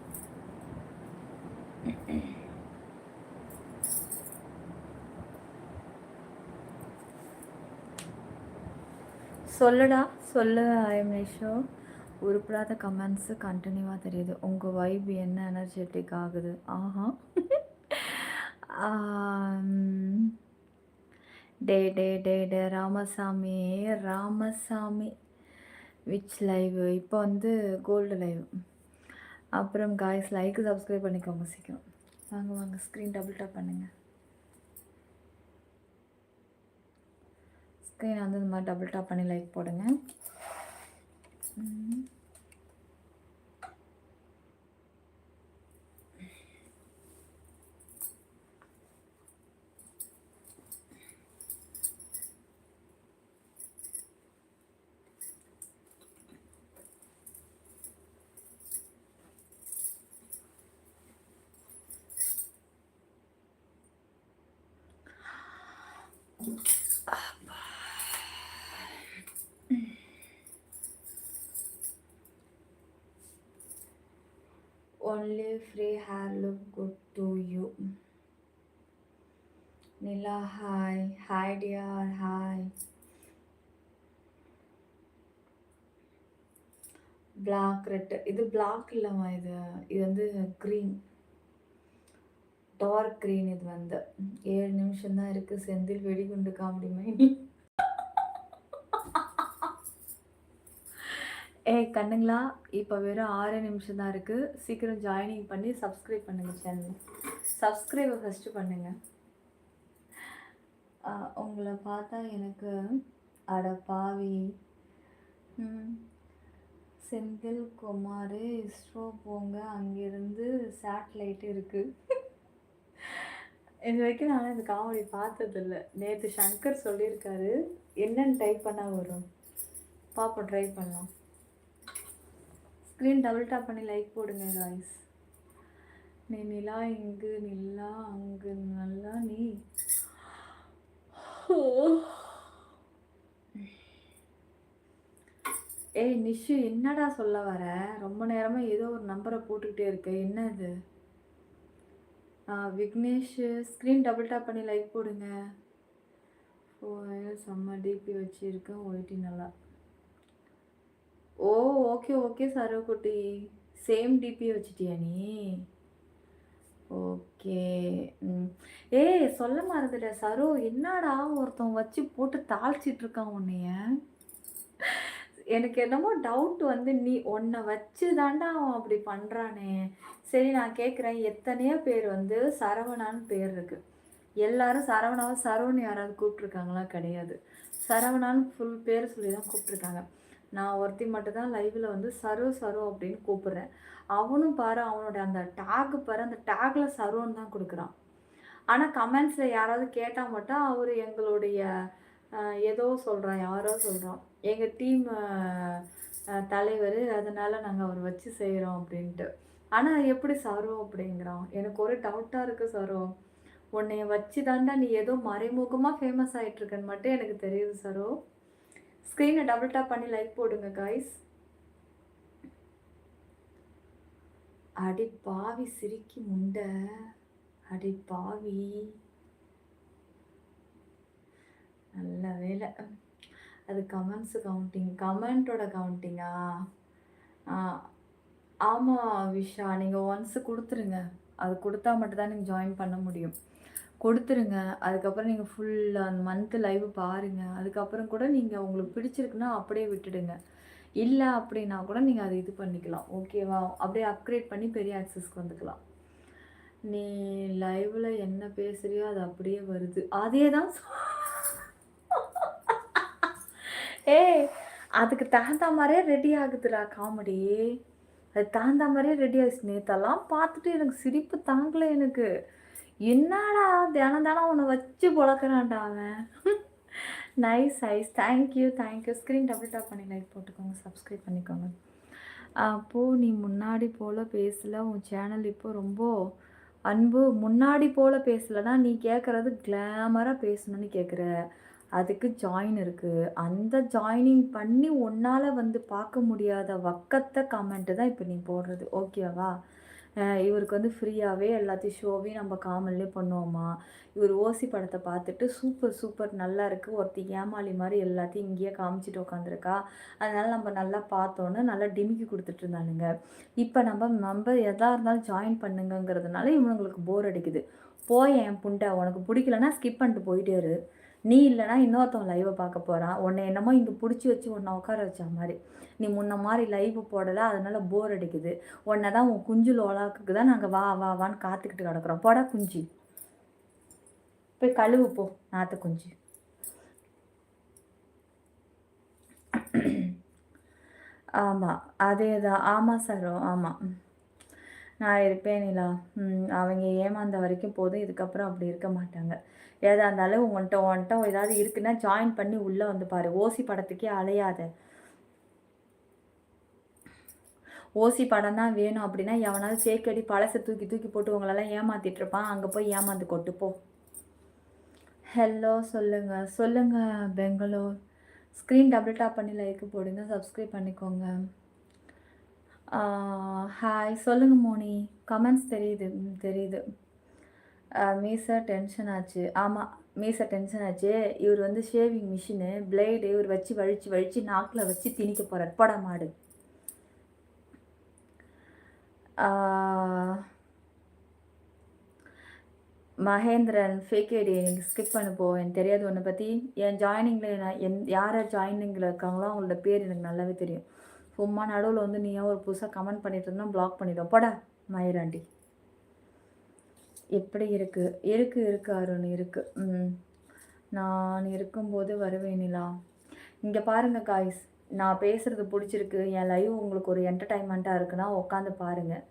S1: சொல்லுடா சொல்லு. ஐமேஷோ, உருப்படாத கமெண்ட்ஸு கண்டினியூவாக தெரியுது. உங்கள் வைப் என்ன எனர்ஜெட்டிக் ஆகுது? ஆஹா. டே டே டே டே ராமசாமி. Ramasamy which live? இப்போ வந்து கோல்டு லைவ். அப்புறம் காய்ஸ், லைக்கு சப்ஸ்கிரைப் பண்ணிக்கோங்க சீக்கிரம். வாங்க வாங்க, ஸ்க்ரீன் டபுள் டாப் பண்ணுங்கள். ஸ்க்ரீன் வந்து இந்த மாதிரி டபுள் டாப் பண்ணி லைக் போடுங்க. Only free hair look good to you. Nila, hi. Hi dear, hi. Black red. இது black இல்லைம்மா, இது வந்து க்ரீன், டார்க் க்ரீன். இது வந்து 7 நிமிஷம் தான் இருக்குது. செந்தில் வெடிகுண்டு காமெடி மைண்ட். கண்ணுங்களா, இப்போ வெறும் 6 நிமிஷம் தான் இருக்குது. சீக்கிரம் ஜாயினிங் பண்ணி சப்ஸ்கிரைப் பண்ணுங்கள் சேனல். சப்ஸ்கிரைபை ஃபஸ்ட்டு பண்ணுங்கள். உங்களை பார்த்தா எனக்கு அட பாவி. செந்தில் குமார், இஸ்ரோ போங்க, அங்கேருந்து சேட்டலைட் இருக்குது. இது வரைக்கும் நான் இந்த காமெடி பார்த்ததில்ல. நேற்று சங்கர் சொல்லியிருக்காரு, என்னென்னு டைப் பண்ணால் வரும், பாப்போம், ட்ரை பண்ணலாம். ஸ்க்ரீன் டபுள் டாப் பண்ணி லைக் போடுங்க காய்ஸ். நீ நிலா இங்கு, நிலா அங்கு, நல்லா நீ. ஏய் நிஷு, என்னடா சொல்ல வர? ரொம்ப நேரமாக ஏதோ ஒரு நம்பரை போட்டுக்கிட்டே இருக்கு, என்ன இது? விக்னேஷ், ஸ்க்ரீன் டபுள் டாப் பண்ணி லைக் போடுங்க. செம்ம டிபி வச்சுருக்கேன், ஒயிட்டி நல்லா. ஓ ஓகே ஓகே சரோக்குட்டி, சேம் டிபி வச்சுட்டியா நீ? ஓகே. ஏய் சொல்ல மறந்துட்ட சரோ, என்னடா ஒருத்தன் வச்சு போட்டு தாளிச்சிட்டு இருக்கான் உன்னைய. எனக்கு என்னமோ டவுட் வந்து, நீ உன்னை வச்சு தாண்டா அவன் அப்படி பண்ணுறானே. சரி, நான் கேட்குறேன், எத்தனையோ பேர் வந்து சரவணான்னு பேர் இருக்குது. எல்லாரும் சரவணாவை சரவணன் யாராவது கூப்பிட்ருக்காங்களா? கிடையாது. சரவணான்னு ஃபுல் பேர் சொல்லி தான் கூப்பிட்ருக்காங்க. நான் ஒருத்தி மட்டும்தான் லைவில் வந்து சரோ சரோ அப்படின்னு கூப்பிட்றேன். அவனும் பாரு, அவனோட அந்த டேக்கு பாரு, அந்த டேக்கில் சரோன்னு தான் கொடுக்குறான். ஆனால் கமெண்ட்ஸில் யாராவது கேட்டால் மட்டும் அவர் எங்களுடைய ஏதோ சொல்கிறான், யாரோ சொல்கிறான், எங்கள் டீம் தலைவர், அதனால் நாங்கள் அவர் வச்சு செய்கிறோம் அப்படின்ட்டு. ஆனால் எப்படி சரோ அப்படிங்கிறான்? எனக்கு ஒரு டவுட்டாக இருக்குது சரோ. உன்னைய வச்சு தாண்டா நீ ஏதோ மறைமுகமாக ஃபேமஸ் ஆகிட்டுருக்கன்னு மட்டும் எனக்கு தெரியுது சரோ. ஸ்க்ரீனை டபுள் டாப் பண்ணி லைக் போடுங்க காய்ஸ். அடி பாவி சிரிக்கி முண்டை, அடி பாவி. நல்ல வேலை. அது கமெண்ட்ஸு கவுண்டிங், கமெண்ட்டோட கவுண்டிங்கா? ஆமாம் விஷா, நீங்கள் ஒன்ஸு கொடுத்துருங்க. அது கொடுத்தா மட்டும்தான் நீங்கள் ஜாயின் பண்ண முடியும். கொடுத்துருங்க. அதுக்கப்புறம் நீங்கள் ஃபுல் அந்த மந்த்து லைவ் பாருங்கள். அதுக்கப்புறம் கூட நீங்கள் உங்களுக்கு பிடிச்சிருக்குன்னா அப்படியே விட்டுடுங்க. இல்லை அப்படின்னா கூட நீங்கள் அதை இது பண்ணிக்கலாம். ஓகேவா? அப்படியே அப்கிரேட் பண்ணி பெரிய ஆக்சஸ்க்கு வந்துக்கலாம். நீ லைவில் என்ன பேசுகிறியோ அது அப்படியே வருது. அதே தான் ஏய், அதுக்கு தகுந்த மாதிரியே ரெடி ஆகுதுடா காமெடி. அதுக்கு தகுந்த மாதிரியே ரெடி ஆகுது. நேத்தெல்லாம் பார்த்துட்டு எனக்கு சிரிப்பு தாங்கலை. எனக்கு என்னடா தினம் தினம் உன்னை வச்சு பொழக்கிறான்டா அவன். Nice eyes, thank you thank you. Screen double tap பண்ணி லைக் போட்டுக்கோங்க, சப்ஸ்கிரைப் பண்ணிக்கோங்க. அப்போது நீ முன்னாடி போல் பேசலை, உன் சேனல் இப்போ ரொம்ப அன்பு. முன்னாடி போல் பேசலைன்னா நீ கேட்குறது கிளாமராக பேசணும்னு கேட்குற. அதுக்கு ஜாயின் இருக்குது. அந்த ஜாயினிங் பண்ணி உன்னால் வந்து பார்க்க முடியாத வக்கத்தை கமெண்ட்டு தான் இப்போ நீ போடுறது. ஓகேவா? இவருக்கு வந்து ஃப்ரீயாகவே எல்லாத்தையும் ஷோவையும் நம்ம காமன்லேயே பண்ணுவோமா? இவர் ஓசி படத்தை பார்த்துட்டு சூப்பர் சூப்பர் நல்லா இருக்குது, ஒருத்தி ஏமாளி மாதிரி எல்லாத்தையும் இங்கேயே காமிச்சிட்டு உட்காந்துருக்கா, அதனால் நம்ம நல்லா பார்த்தோன்னு நல்லா டிமிக்கி கொடுத்துட்டு இருந்தானுங்க. இப்போ நம்ம எதாக இருந்தாலும் ஜாயின் பண்ணுங்கிறதுனால இவங்களுக்கு போர் அடிக்குது. போய் என் புண்டை, உனக்கு பிடிக்கலன்னா ஸ்கிப் பண்ணிட்டு போயிட்டே இரு. நீ இல்லைனா இன்னொருத்தவன் லைவை பார்க்க போகிறான். உன்னை என்னமோ இங்கே பிடிச்சி வச்சு உன்னை உட்கார வச்ச மாதிரி. நீ முன்ன மாதிரி லைவ் போடலை, அதனால் போர் அடிக்குது. உன்னை தான் உன் குஞ்சு லோலாக்கு தான் நாங்கள் வா வா வான்னு காத்துக்கிட்டு கிடக்குறோம். போடா குஞ்சு, போய் கழுவு போ நாற்று குஞ்சு. ஆமாம் அதே தான். ஆமாம் சார், ஆமாம் நான் இருப்பேன் நிலா. அவங்க ஏமாந்த வரைக்கும் போதும், இதுக்கப்புறம் அப்படி இருக்க மாட்டாங்க. ஏதா இருந்தாலும் உன்கிட்ட ஏதாவது இருக்குன்னா ஜாயின் பண்ணி உள்ளே வந்து பாரு. ஓசி படத்துக்கே அலையாத. ஓசி படம் தான் வேணும் அப்படின்னா எவனாவது சேக்கடி பழசை தூக்கி தூக்கி போட்டு உங்களெல்லாம் ஏமாற்றிட்டு இருப்பான். அங்கே போய் ஏமாந்து கொட்டு போ. ஹலோ, சொல்லுங்கள் பெங்களூர். ஸ்க்ரீன் டபுள் டாப் பண்ணி லைக் போடுங்க, சப்ஸ்கிரைப் பண்ணிக்கோங்க. ஹாய் சொல்லுங்கள் மோனி. கமெண்ட்ஸ் தெரியுது. மீசா டென்ஷன் ஆச்சு. ஆமாம், மீசா டென்ஷன் ஆச்சு. இவர் வந்து ஷேவிங் மிஷினு பிளேடு இவர் வச்சு வழித்து நாக்கில் வச்சு திணிக்க போகிறார். போட மாடு. மகேந்திரன் ஃபேக் ஐடி எனக்கு ஸ்கிப் பண்ண போ. எனக்கு தெரியாது உன்னை பற்றி. என் ஜாயினிங்கில் நான் யார் ஜாயினிங்கில் இருக்காங்களோ அவங்களோட பேர் எனக்கு நல்லாவே தெரியும். சும்மா நடுவில் வந்து நீ ஒரு புதுசாக கமெண்ட் பண்ணிட்டு இருந்தால் பிளாக் பண்ணிவிடும். போட மயிராண்டி. எப்படி இருக்கு அருண் இருக்குது. நான் இருக்கும்போது வருவேனிலா. இங்கே பாருங்கள் காய்ஸ், நான் பேசுகிறது பிடிச்சிருக்கு, என் லைவ் உங்களுக்கு ஒரு என்டர்டைன்மெண்ட்டாக இருக்குன்னா உட்காந்து பாருங்கள்.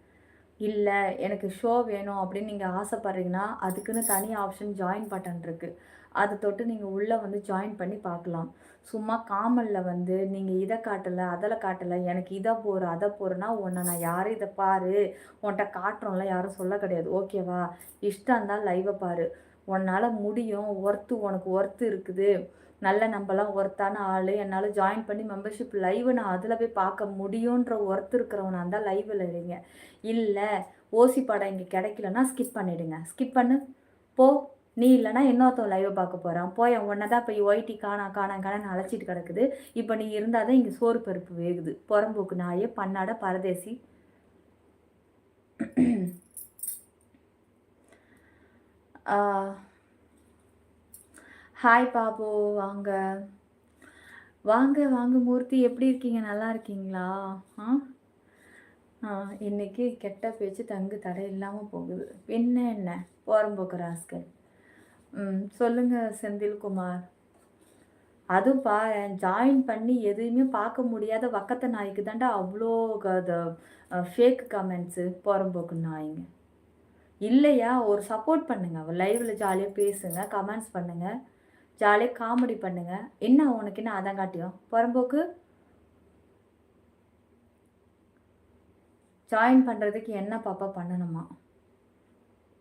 S1: இல்லை எனக்கு ஷோ வேணும் அப்படின்னு நீங்கள் ஆசைப்பட்றீங்கன்னா அதுக்குன்னு தனி ஆப்ஷன் ஜாயின் பட்டன் இருக்குது. அதை தொட்டு நீங்கள் உள்ளே வந்து ஜாயின் பண்ணி பார்க்கலாம். சும்மா காமனில் வந்து நீங்கள் இதை காட்டலை அதில் காட்டலை, எனக்கு இதை போகிற அதை போகிறேன்னா உன்னை நான் யாரும் இதை பாரு உன்கிட்ட காட்டுறோம்ல யாரும் சொல்ல கிடையாது. ஓகேவா? இஷ்டம் இருந்தால் லைவை பாரு. உன்னால் முடியும், உனக்கு ஒர்த்து இருக்குது, நல்ல நம்மலாம் ஒர்த்தான ஆள், என்னால் ஜாயின் பண்ணி மெம்பர்ஷிப் லைவை நான் அதில் போய் பார்க்க முடியுன்ற ஒர்த்து இருக்கிறவனா இருந்தால் லைவில் இல்லைங்க. இல்லை ஓசி படம் இங்கே கிடைக்கலன்னா ஸ்கிப் பண்ணிவிடுங்க. ஸ்கிப் பண்ணு போ. நீ இல்லைனா இன்னொருத்தவன் லைவை பார்க்க போகிறான். போய் உன்னை தான் போய் ஒயிட்டி காணான்னு அழைச்சிட்டு கிடக்குது. இப்போ நீ இருந்தால் தான் இங்கே சோறு பருப்பு வேகுது. புறம்போக்கு நாயே பன்னாட பரதேசி. ஹாய் பாபு, வாங்க மூர்த்தி, எப்படி இருக்கீங்க? நல்லா இருக்கீங்களா? இன்னைக்கு கெட்ட பேச்சு தங்கு தடை இல்லாமல் போகுது. என்ன போகிறம்போக்கு ராஸ்கல். சொல்லுங்கள் செந்தில்குமார். அதுவும் ஜாயின் பண்ணி எதுவுமே பார்க்க முடியாத வக்கத்தை நாய்க்கு தாண்டா அவ்வளோ ஃபேக் கமெண்ட்ஸு. போகிறம்போக்கு நாய்ங்க இல்லையா? ஒரு சப்போர்ட் பண்ணுங்கள், லைவில் ஜாலியாக பேசுங்க, கமெண்ட்ஸ் பண்ணுங்கள், ஜாலியாக காமெடி பண்ணுங்கள். என்ன உனக்கு என்ன அதான் காட்டியும் புறம்போக்கு? ஜாயின் பண்ணுறதுக்கு என்ன பாப்பா பண்ணணுமா?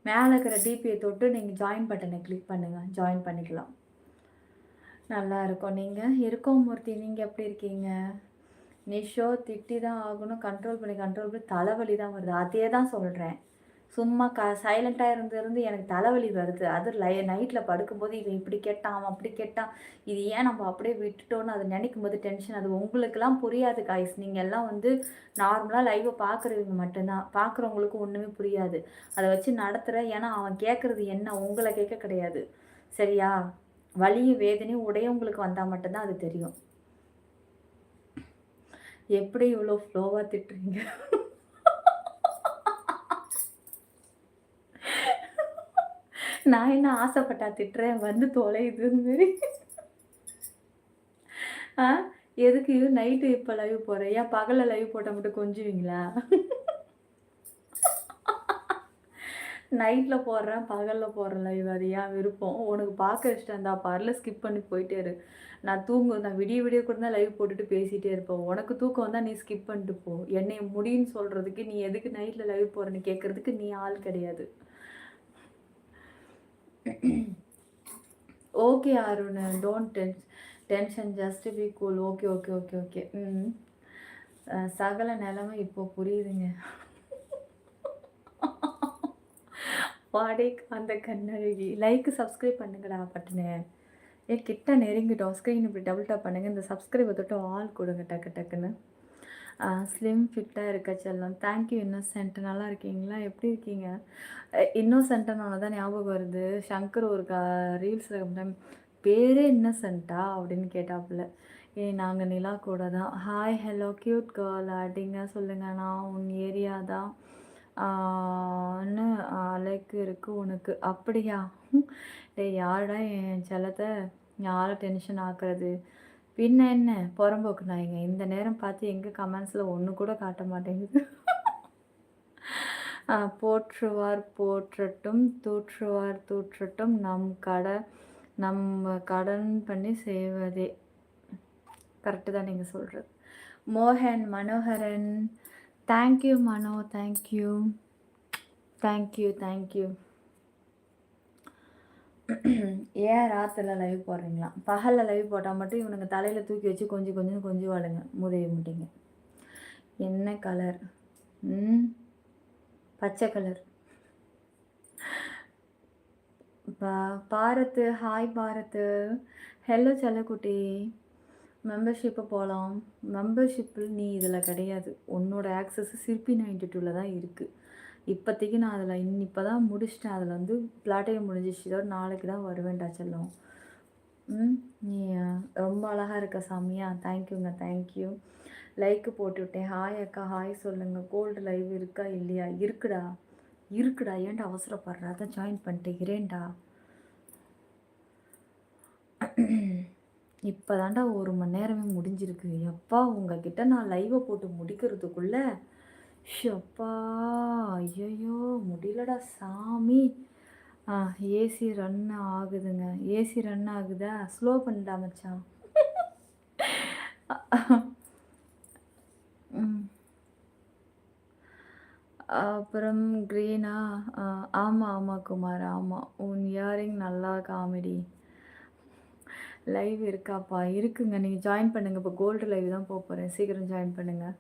S1: மேலே இருக்கிற டிபியை தொட்டு நீங்கள் ஜாயின் பட்டனை கிளிக் பண்ணுங்கள், ஜாயின் பண்ணிக்கலாம். நல்லா இருக்கும். நீங்கள் இருக்கோம் மூர்த்தி, நீங்கள் எப்படி இருக்கீங்க? நிஷோ திட்டி தான் ஆகணும். கண்ட்ரோல் பண்ணி தலைவலி தான் வருது. அதே தான் சொல்கிறேன். சும்மா சைலண்ட்டாக இருந்து எனக்கு தலைவலி வருது. அது நைட்டில் படுக்கும்போது இவன் இப்படி கேட்டான், அவன் அப்படி கேட்டான். இது ஏன் நம்ம அப்படியே விட்டுட்டோன்னு அதை நினைக்கும்போது டென்ஷன். அது உங்களுக்கெல்லாம் புரியாது காய்ஸ். நீங்கள் எல்லாம் வந்து நார்மலாக லைவை பார்க்குறவங்க மட்டும்தான். பார்க்குறவங்களுக்கு ஒன்றுமே புரியாது. அதை வச்சு நடத்துகிற ஏன்னா அவன் கேட்குறது என்ன உங்களை கேட்க கிடையாது. சரியா? வலியும் வேதனையும் உடையவங்களுக்கு வந்தால் மட்டும்தான் அது தெரியும். எப்படி இவ்வளோ ஃப்ளோவாக திட்டுறீங்க? நான் என்ன ஆசைப்பட்டா திட்டுறேன் வந்து தொலையுதுன்னு மாரி. எதுக்கு நைட்டு இப்போ லைவ் போகிறேன்? ஏன் பகலில் லைவ் போட்டால் மட்டும் கொஞ்சுவீங்களா? நைட்டில் போடுறேன் பகலில் போடுற லைவ் அது ஏன் விருப்பம்? உனக்கு பார்க்க இஷ்டம் இருந்தா பாருல ஸ்கிப் பண்ணி போயிட்டே இரு. நான் விடிய கூட தான் லைவ் போட்டுட்டு பேசிகிட்டே இருப்பேன். உனக்கு தூக்கம் வந்தால் நீ ஸ்கிப் பண்ணிட்டு போ. என்னை முடின்னு சொல்கிறதுக்கு நீ எதுக்கு நைட்டில் லைவ் போகிறேன்னு கேட்குறதுக்கு நீ ஆள் கிடையாது. Okay Arun, don't tension, just be cool. Okay okay okay okay. சகல நிலைமை இப்போ புரியுதுங்க. வாடே அந்த கண்ணழகி. லைக் சப்ஸ்கிரைப் பண்ணுங்கடா பட்டுன்னு. கிட்ட நெருங்கிட்டோம். ஸ்க்ரீன் இப்படி டபுள் டாப் பண்ணுங்கள். இந்த சப்ஸ்கிரைபை தொட்டு ஆல் கொடுங்க டக்கு டக்குன்னு. ஸ்லிம் ஃபிட்டாக இருக்க செல்லம். Thank you innocent. நல்லா இருக்கீங்களா? எப்படி இருக்கீங்க? இன்னோசென்ட்டுன்னு தான் ஞாபகம் வருது. சங்கர் ஒரு ரீல்ஸில் பேரே இன்னசென்ட்டா அப்படின்னு கேட்டாப்புல. நாங்கள் நிலா கூட தான். ஹாய் ஹலோ க்யூட் கேர்ள் அடிங்க சொல்லுங்கள். நான் உன் ஏரியா தான் அலைக்கு இருக்கு உனக்கு. அப்படியா? யாருடா என் செல்லத்தை யாரை டென்ஷன் ஆக்குறது? பின்ன என்ன புறம்போக்கு நாய்ங்க. இந்த நேரம் பார்த்து எங்கள் கமெண்ட்ஸில் ஒன்று கூட காட்ட மாட்டேங்குது. போற்றுவார் போற்றட்டும், தூற்றுவார் தூற்றட்டும், நம்ம கடன் பண்ணி செய்வதே. கரெக்டு தான் நீங்கள் சொல்கிறது. மோகன் மனோகரன், தேங்க்யூ மனோ, தேங்க்யூ தேங்க்யூ தேங்க்யூ. ஏன் ராத்திரில் லைவ் போடுறீங்களா? பகலில் லைவ் போட்டால் மட்டும் இவனுங்க தலையில் தூக்கி வச்சு கொஞ்சம் வாடுங்க முதைய முட்டிங்க. என்ன கலர்? பச்சை கலர். பாரத்து, ஹாய் பாரத்து. ஹலோ செல்லக்குட்டி. மெம்பர்ஷிப்பை போகலாம். மெம்பர்ஷிப்பில் நீ இதில் கிடையாது. உன்னோட ஆக்சஸ் சிற்பி 92ல் தான் இருக்குது. இப்போதைக்கு நான் அதில் இப்போ தான் முடிச்சிட்டேன். அதில் வந்து பிளாட்டினம் முடிஞ்சிச்சு. இதோட நாளைக்கு தான் வருவேன்டா செல்லம். நீ ரொம்ப அழகாக இருக்க சாமியா. தேங்க்யூங்க தேங்க்யூ. லைக்கு போட்டுவிட்டேன். ஹாய் அக்கா ஹாய் சொல்லுங்கள். கோல்டு லைவ் இருக்கா இல்லையா? இருக்குடா ஏன்டா அவசரப்படுற? அதான் ஜாயின் பண்ணிட்டு இரேன்டா. இப்போ தாண்டா 1 மணி நேரமே முடிஞ்சிருக்கு. எப்பா உங்ககிட்ட நான் லைவை போட்டு முடிக்கிறதுக்குள்ளே ஷப்பா ஐயோ முடியலடா சாமி. ஏசி ரன் ஆகுதுங்க. ஏசி ரன் ஆகுதா? ஸ்லோ பண்ணிடா மச்சான். அப்புறம் க்ரீனா? ஆமாம் குமார், ஆமாம். உன் இயரிங் நல்லா காமெடி. லைவ் இருக்காப்பா? இருக்குங்க. நீங்கள் ஜாயின் பண்ணுங்கள். இப்போ கோல்டு லைவ் தான் போக போகிறேன். சீக்கிரம் ஜாயின் பண்ணுங்கள்.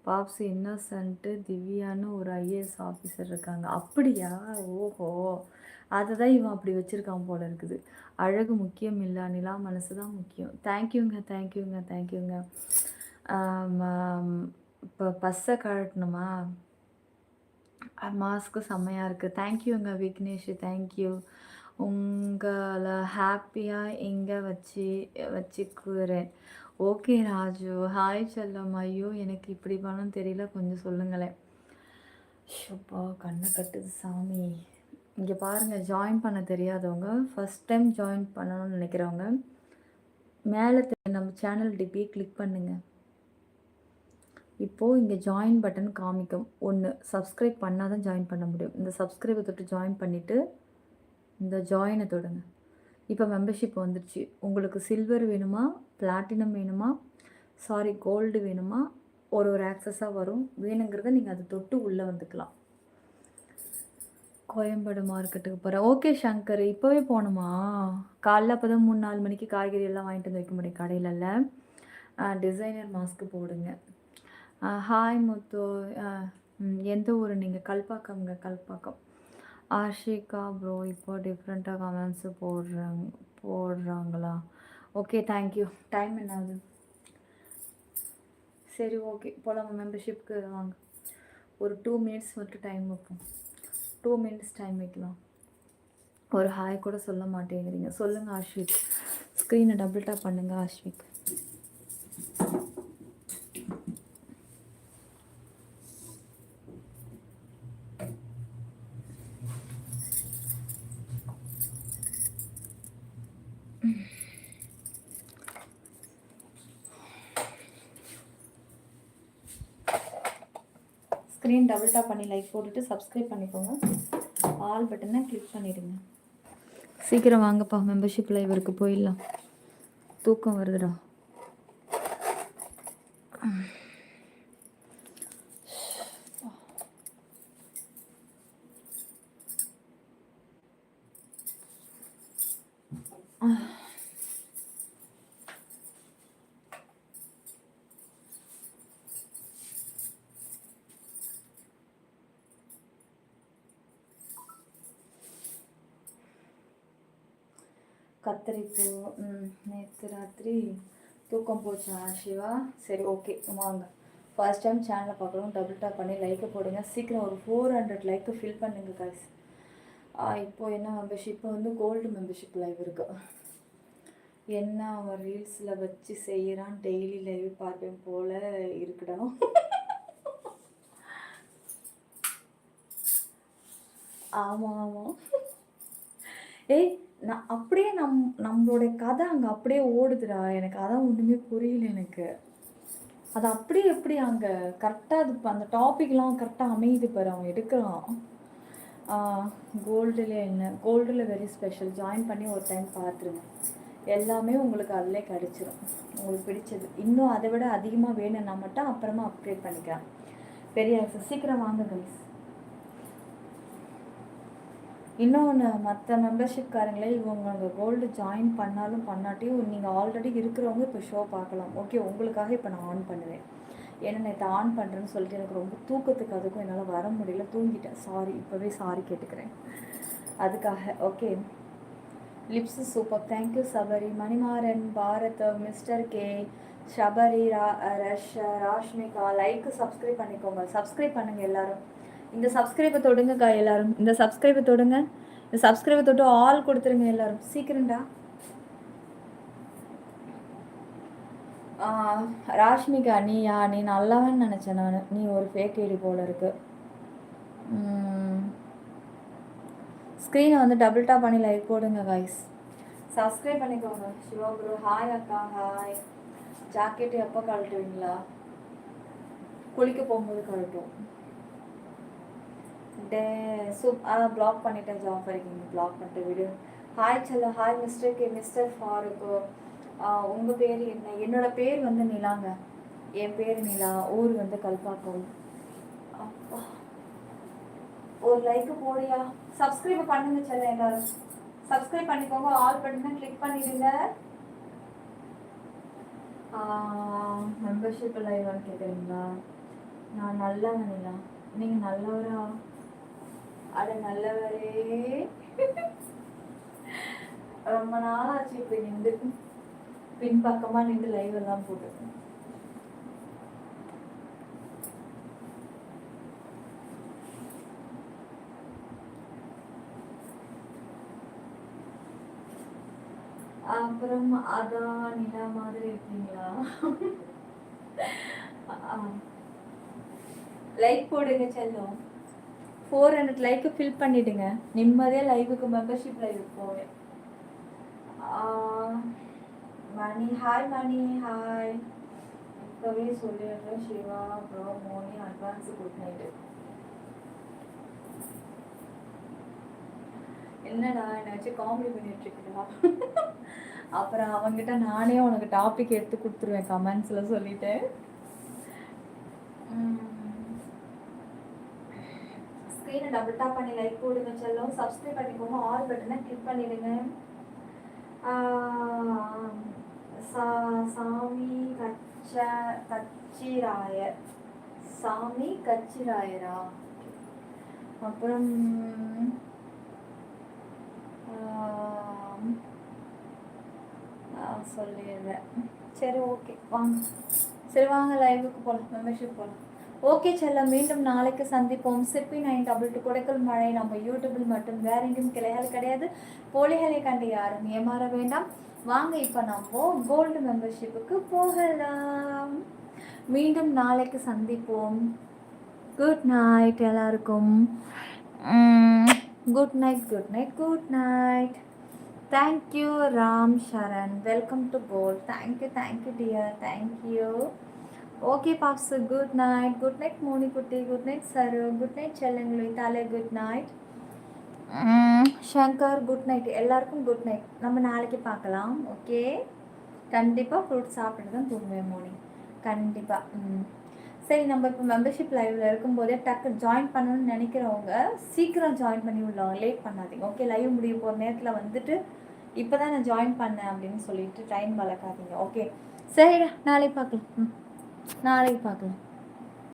S1: பாப்ஸ் இன்னோசென்ட்டு திவ்யான்னு ஒரு ஐஏஎஸ் ஆஃபீஸர் இருக்காங்க. அப்படியா? ஓஹோ, அதை தான் இவன் அப்படி வச்சுருக்கான் போல இருக்குது. அழகு முக்கியம் இல்லை, நிலா மனசு தான் முக்கியம். தேங்க்யூங்க தேங்க்யூங்க தேங்க்யூங்க. இப்போ பஸ்ஸை கழட்டணுமா? மாஸ்க்கு செம்மையாக இருக்குது. தேங்க்யூங்க விக்னேஷ், தேங்க்யூ. உங்களை ஹாப்பியாக இங்கே வச்சுக்குறேன். ஓகே ராஜு. ஹாய் செல்லம். ஐயோ எனக்கு இப்படி பண்ணணும் தெரியல, கொஞ்சம் சொல்லுங்களேன். ஷப்பா கண்ணை கட்டுது சாமி. இங்கே பாருங்கள், ஜாயின் பண்ண தெரியாதவங்க, ஃபஸ்ட் டைம் ஜாயின் பண்ணணும்னு நினைக்கிறவங்க மேலே நம்ம சேனல் டிபி கிளிக் பண்ணுங்கள். இப்போது இங்கே ஜாயின் பட்டன் காமிக்கும். ஒன்று சப்ஸ்கிரைப் பண்ணால் தான் ஜாயின் பண்ண முடியும். இந்த சப்ஸ்கிரைபை தொட்டு ஜாயின் பண்ணிவிட்டு இந்த ஜாயினை தொடுங்க. இப்போ மெம்பர்ஷிப் வந்துடுச்சு. உங்களுக்கு சில்வர் வேணுமா, பிளாட்டினம் வேணுமா, கோல்டு வேணுமா, ஒரு ஆக்சஸாக வரும். வேணுங்கிறத நீங்கள் அதை தொட்டு உள்ளே வந்துக்கலாம். கோயம்பேடு மார்க்கெட்டுக்கு போகிறேன். ஓகே சங்கர், இப்போவே போகணுமா? காலைல அப்போ தான் 3-4 மணிக்கு காய்கறி எல்லாம் வாங்கிட்டு வந்து வைக்க முடியும் கடையிலல்ல. டிசைனர் மாஸ்க்கு போடுங்க. ஹாய் முத்து. எந்த ஊர் நீங்கள்? கல்பாக்கம்ங்க, கல்பாக்கம். ஆஷிகா ப்ரோ இப்போ டிஃப்ரெண்ட்டாக கமெண்ட்ஸு போடுறாங்களா? Okay, thank you. டைம் என்ன ஆகுது? சரி, ஓகே போகலாம். மெம்பர்ஷிப்க்கு வாங்க. ஒரு 2 மினிட்ஸ் மட்டும் டைம் வைப்போம். 2 மினிட்ஸ் டைம் வைக்கலாம். ஒரு ஹாய் கூட சொல்ல மாட்டேங்கிறீங்க. சொல்லுங்கள் ஆஷ்விக். ஸ்க்ரீனை டபுள் டேப் பண்ணுங்கள் ஆஷ்விக். ஸ்க்ரீன் டபுள் டேப் பண்ணி லைக் போட்டுட்டு சப்ஸ்கிரைப் பண்ணிக்கோங்க. ஆல் பட்டனை கிளிக் பண்ணிடுங்க. சீக்கிரம் வாங்கப்பா, மெம்பர்ஷிப் லைவருக்கு போயிடலாம். தூக்கம் வருதுடா. கத்திரிப்பூ. நேற்று ராத்திரி தூக்கம் போச்சா சிவா? சரி, ஓகே வாங்க. ஃபர்ஸ்ட் டைம் சேனலை பார்க்குறோம், டபுள் டேப் பண்ணி லைக்கை போடுங்க. சீக்கிரம் ஒரு 400 லைக்கை ஃபில் பண்ணுங்க காய்ஸ். இப்போது என்ன மெம்பர்ஷிப்? இப்போ வந்து கோல்டு மெம்பர்ஷிப் லைவ் இருக்கு. என்ன அவன் ரீல்ஸில் வச்சு செய்கிறான், டெய்லி லைவ் பார்ப்பேன் போல் இருக்குடா. ஆமாம் ஆமாம். ஏய், நான் அப்படியே நம்மளுடைய கதை அங்கே அப்படியே ஓடுதுடா. எனக்கு அதான் ஒன்றுமே புரியல எனக்கு. அது அப்படியே எப்படி அங்கே கரெக்டாக அது அந்த டாபிக்லாம் கரெக்டாக அமையுது பாரு, அவன் எடுக்கிறான். கோல்டில் என்ன? கோல்டில் வெரி ஸ்பெஷல். ஜாயின் பண்ணி ஒரு டைம் பார்த்துருங்க. எல்லாமே உங்களுக்கு அதிலே கிடச்சிரும். உங்களுக்கு பிடிச்சது இன்னும் அதை விட அதிகமாக வேணும்னா மட்டும் அப்புறமா அப்கிரேட் பண்ணிக்கலாம். பெரிய சீக்கிரம் வாங்க கைஸ். இன்னொன்று, மற்ற மெம்பர்ஷிப்காரங்களே இவங்க கோல்டு ஜாயின் பண்ணாலும் பண்ணாட்டியும் நீங்கள் ஆல்ரெடி இருக்கிறவங்க இப்போ ஷோ பார்க்கலாம். ஓகே, உங்களுக்காக இப்போ நான் ஆன் பண்ணுவேன். ஏன்னா நேற்று ஆன் பண்ணுறேன்னு சொல்லிட்டு எனக்கு ரொம்ப தூக்கத்துக்கு அதுக்கும் என்னால் வர முடியல, தூங்கிட்டேன். சாரி, இப்போவே சாரி கேட்டுக்கிறேன் அதுக்காக. Okay, lips super. Thank you Sabari, Manimaran, Bharat, mister K, Sabari, Rashmika. Like subscribe பண்ணிக்கோங்க. சப்ஸ்கிரைப் பண்ணுங்கள் எல்லோரும். இந்த சப்ஸ்கிரைபை தொடுங்கக்கா எல்லாரும். இந்த சப்ஸ்கிரைபை தொடுங்க. இந்த சப்ஸ்கிரைபை தொட்டு ஆல் கொடுத்துருங்க எல்லாரும் சீக்கிரம்டா. ராஷ்மிகா, நீ நல்லவன்னு நினச்சேன் நான். நீ ஒரு ஃபேக் ஐடி போல இருக்கு. ஸ்க்ரீனை வந்து டபுள் டாப் பண்ணி லைக் போடுங்க காய்ஸ். சப்ஸ்கிரைப் பண்ணிக்கோங்க. Siva bro hi. அக்கா ஹாய். ஜாக்கெட்டு எப்போ கழட்டுவீங்களா? குளிக்க போகும்போது கழட்டும். பிளாக் பண்ணிட்டேன் ஜாஃபருக்கு. பிளாக் பண்ணிட்டு விடு. ஹாய் செல்ல. Hi mister K, mister Farooq. உங்கள் பேர் என்ன? என்னோட பேர் வந்து நிலாங்க. என் பேர் நிலா. ஊர் வந்து கல்பாக்கம். அப்பா, ஒரு லைக்கு போடியா. சப்ஸ்கிரைப் பண்ணுங்க செல்ல எல்லாரும். சப்ஸ்கிரைப் பண்ணிக்கோங்க. ஆல் பட்டனை கிளிக் பண்ணிடுங்க. மெம்பர்ஷிப் லைவான்னு கேட்குறீங்களா? நான் நல்லவன் நிலா. நீங்கள் நல்லவரா? அட நல்லவரே. ரொம்ப நாளாச்சு இப்ப நின்று பின்பக்கமா நின்று லைவ் எல்லாம் போட்டு. அப்புறம் அதான் நிலா மாதிரி இருக்கீங்களா? லைக் போடுங்க செல்லும். 400 லைக்கு ஃபில் பண்ணிடுங்க. நிம்மதியாக லைவுக்கு மெம்பர்ஷிப் லைவுக்கு போவேன். மணி ஹாய். மணி ஹாய். இப்போவே சொல்லிடுறேன் Siva bro. Moni advance good night. என்னடா என்னை வச்சு காமெடி பண்ணிட்டுருக்குடா. அப்புறம் அவங்ககிட்ட நானே உனக்கு டாபிக் எடுத்து கொடுத்துருவேன் கமெண்ட்ஸில் சொல்லிட்டேன். ஸ்க்ரீனை டபுள் டாப் பண்ணி லைக் போடுங்க செல்லும். சப்ஸ்கிரைப் பண்ணிக்கோங்க. ஆல் பட்டனை கிளிக் பண்ணிடுங்க. சாமி கச்சிராயர். சாமி கச்சிராயரா. அப்புறம் சொல்லிடுறேன். சரி ஓகே வாங்க. சரி வாங்க லைவுக்கு போகலாம், மெம்பர்ஷிப் போகலாம். ஓகே செல்லம், மீண்டும் நாளைக்கு சந்திப்போம். சிப்பி 922 கொடைக்கல் மழை நம்ம யூடியூபில் மட்டும், வேற எங்கேயும் கிளைகள் கிடையாது. போலிகளை கண்டு யாரும் ஏமாற வேண்டாம். வாங்க இப்போ நம்ம கோல்டு மெம்பர்ஷிப்புக்கு போகலாம். மீண்டும் நாளைக்கு சந்திப்போம். குட் நைட் எல்லாருக்கும். Good night good night good night. Thank you Ram Charan, welcome to gold. Thank you dear, thank you. Okay பாப்ஸு, குட் நைட் மோனி குட்டி, good night Saru, good night செல்லங்களு தாலே, good night Shankar, good night எல்லாருக்கும் குட் நைட். நம்ம நாளைக்கு பார்க்கலாம். ஓகே, கண்டிப்பாக ஃப்ரூட் சாப்பிட்டு தான் தூங்குவேன் மோனி, கண்டிப்பாக. சரி, நம்ம இப்போ மெம்பர்ஷிப் லைவில் இருக்கும்போதே டக்கு ஜாயின் பண்ணணும்னு நினைக்கிறவங்க சீக்கிரம் ஜாயின் பண்ணி விடலாம், லேட் பண்ணாதீங்க. ஓகே, லைவ் முடிய போகிற நேரத்தில் வந்துட்டு இப்போ தான் நான் ஜாயின் பண்ணேன் அப்படின்னு சொல்லிட்டு டைம் வளர்க்காதீங்க. ஓகே சரிடா, நாளைக்கு பார்க்கலாம். நாளைக்கு பார்க்கலாம்.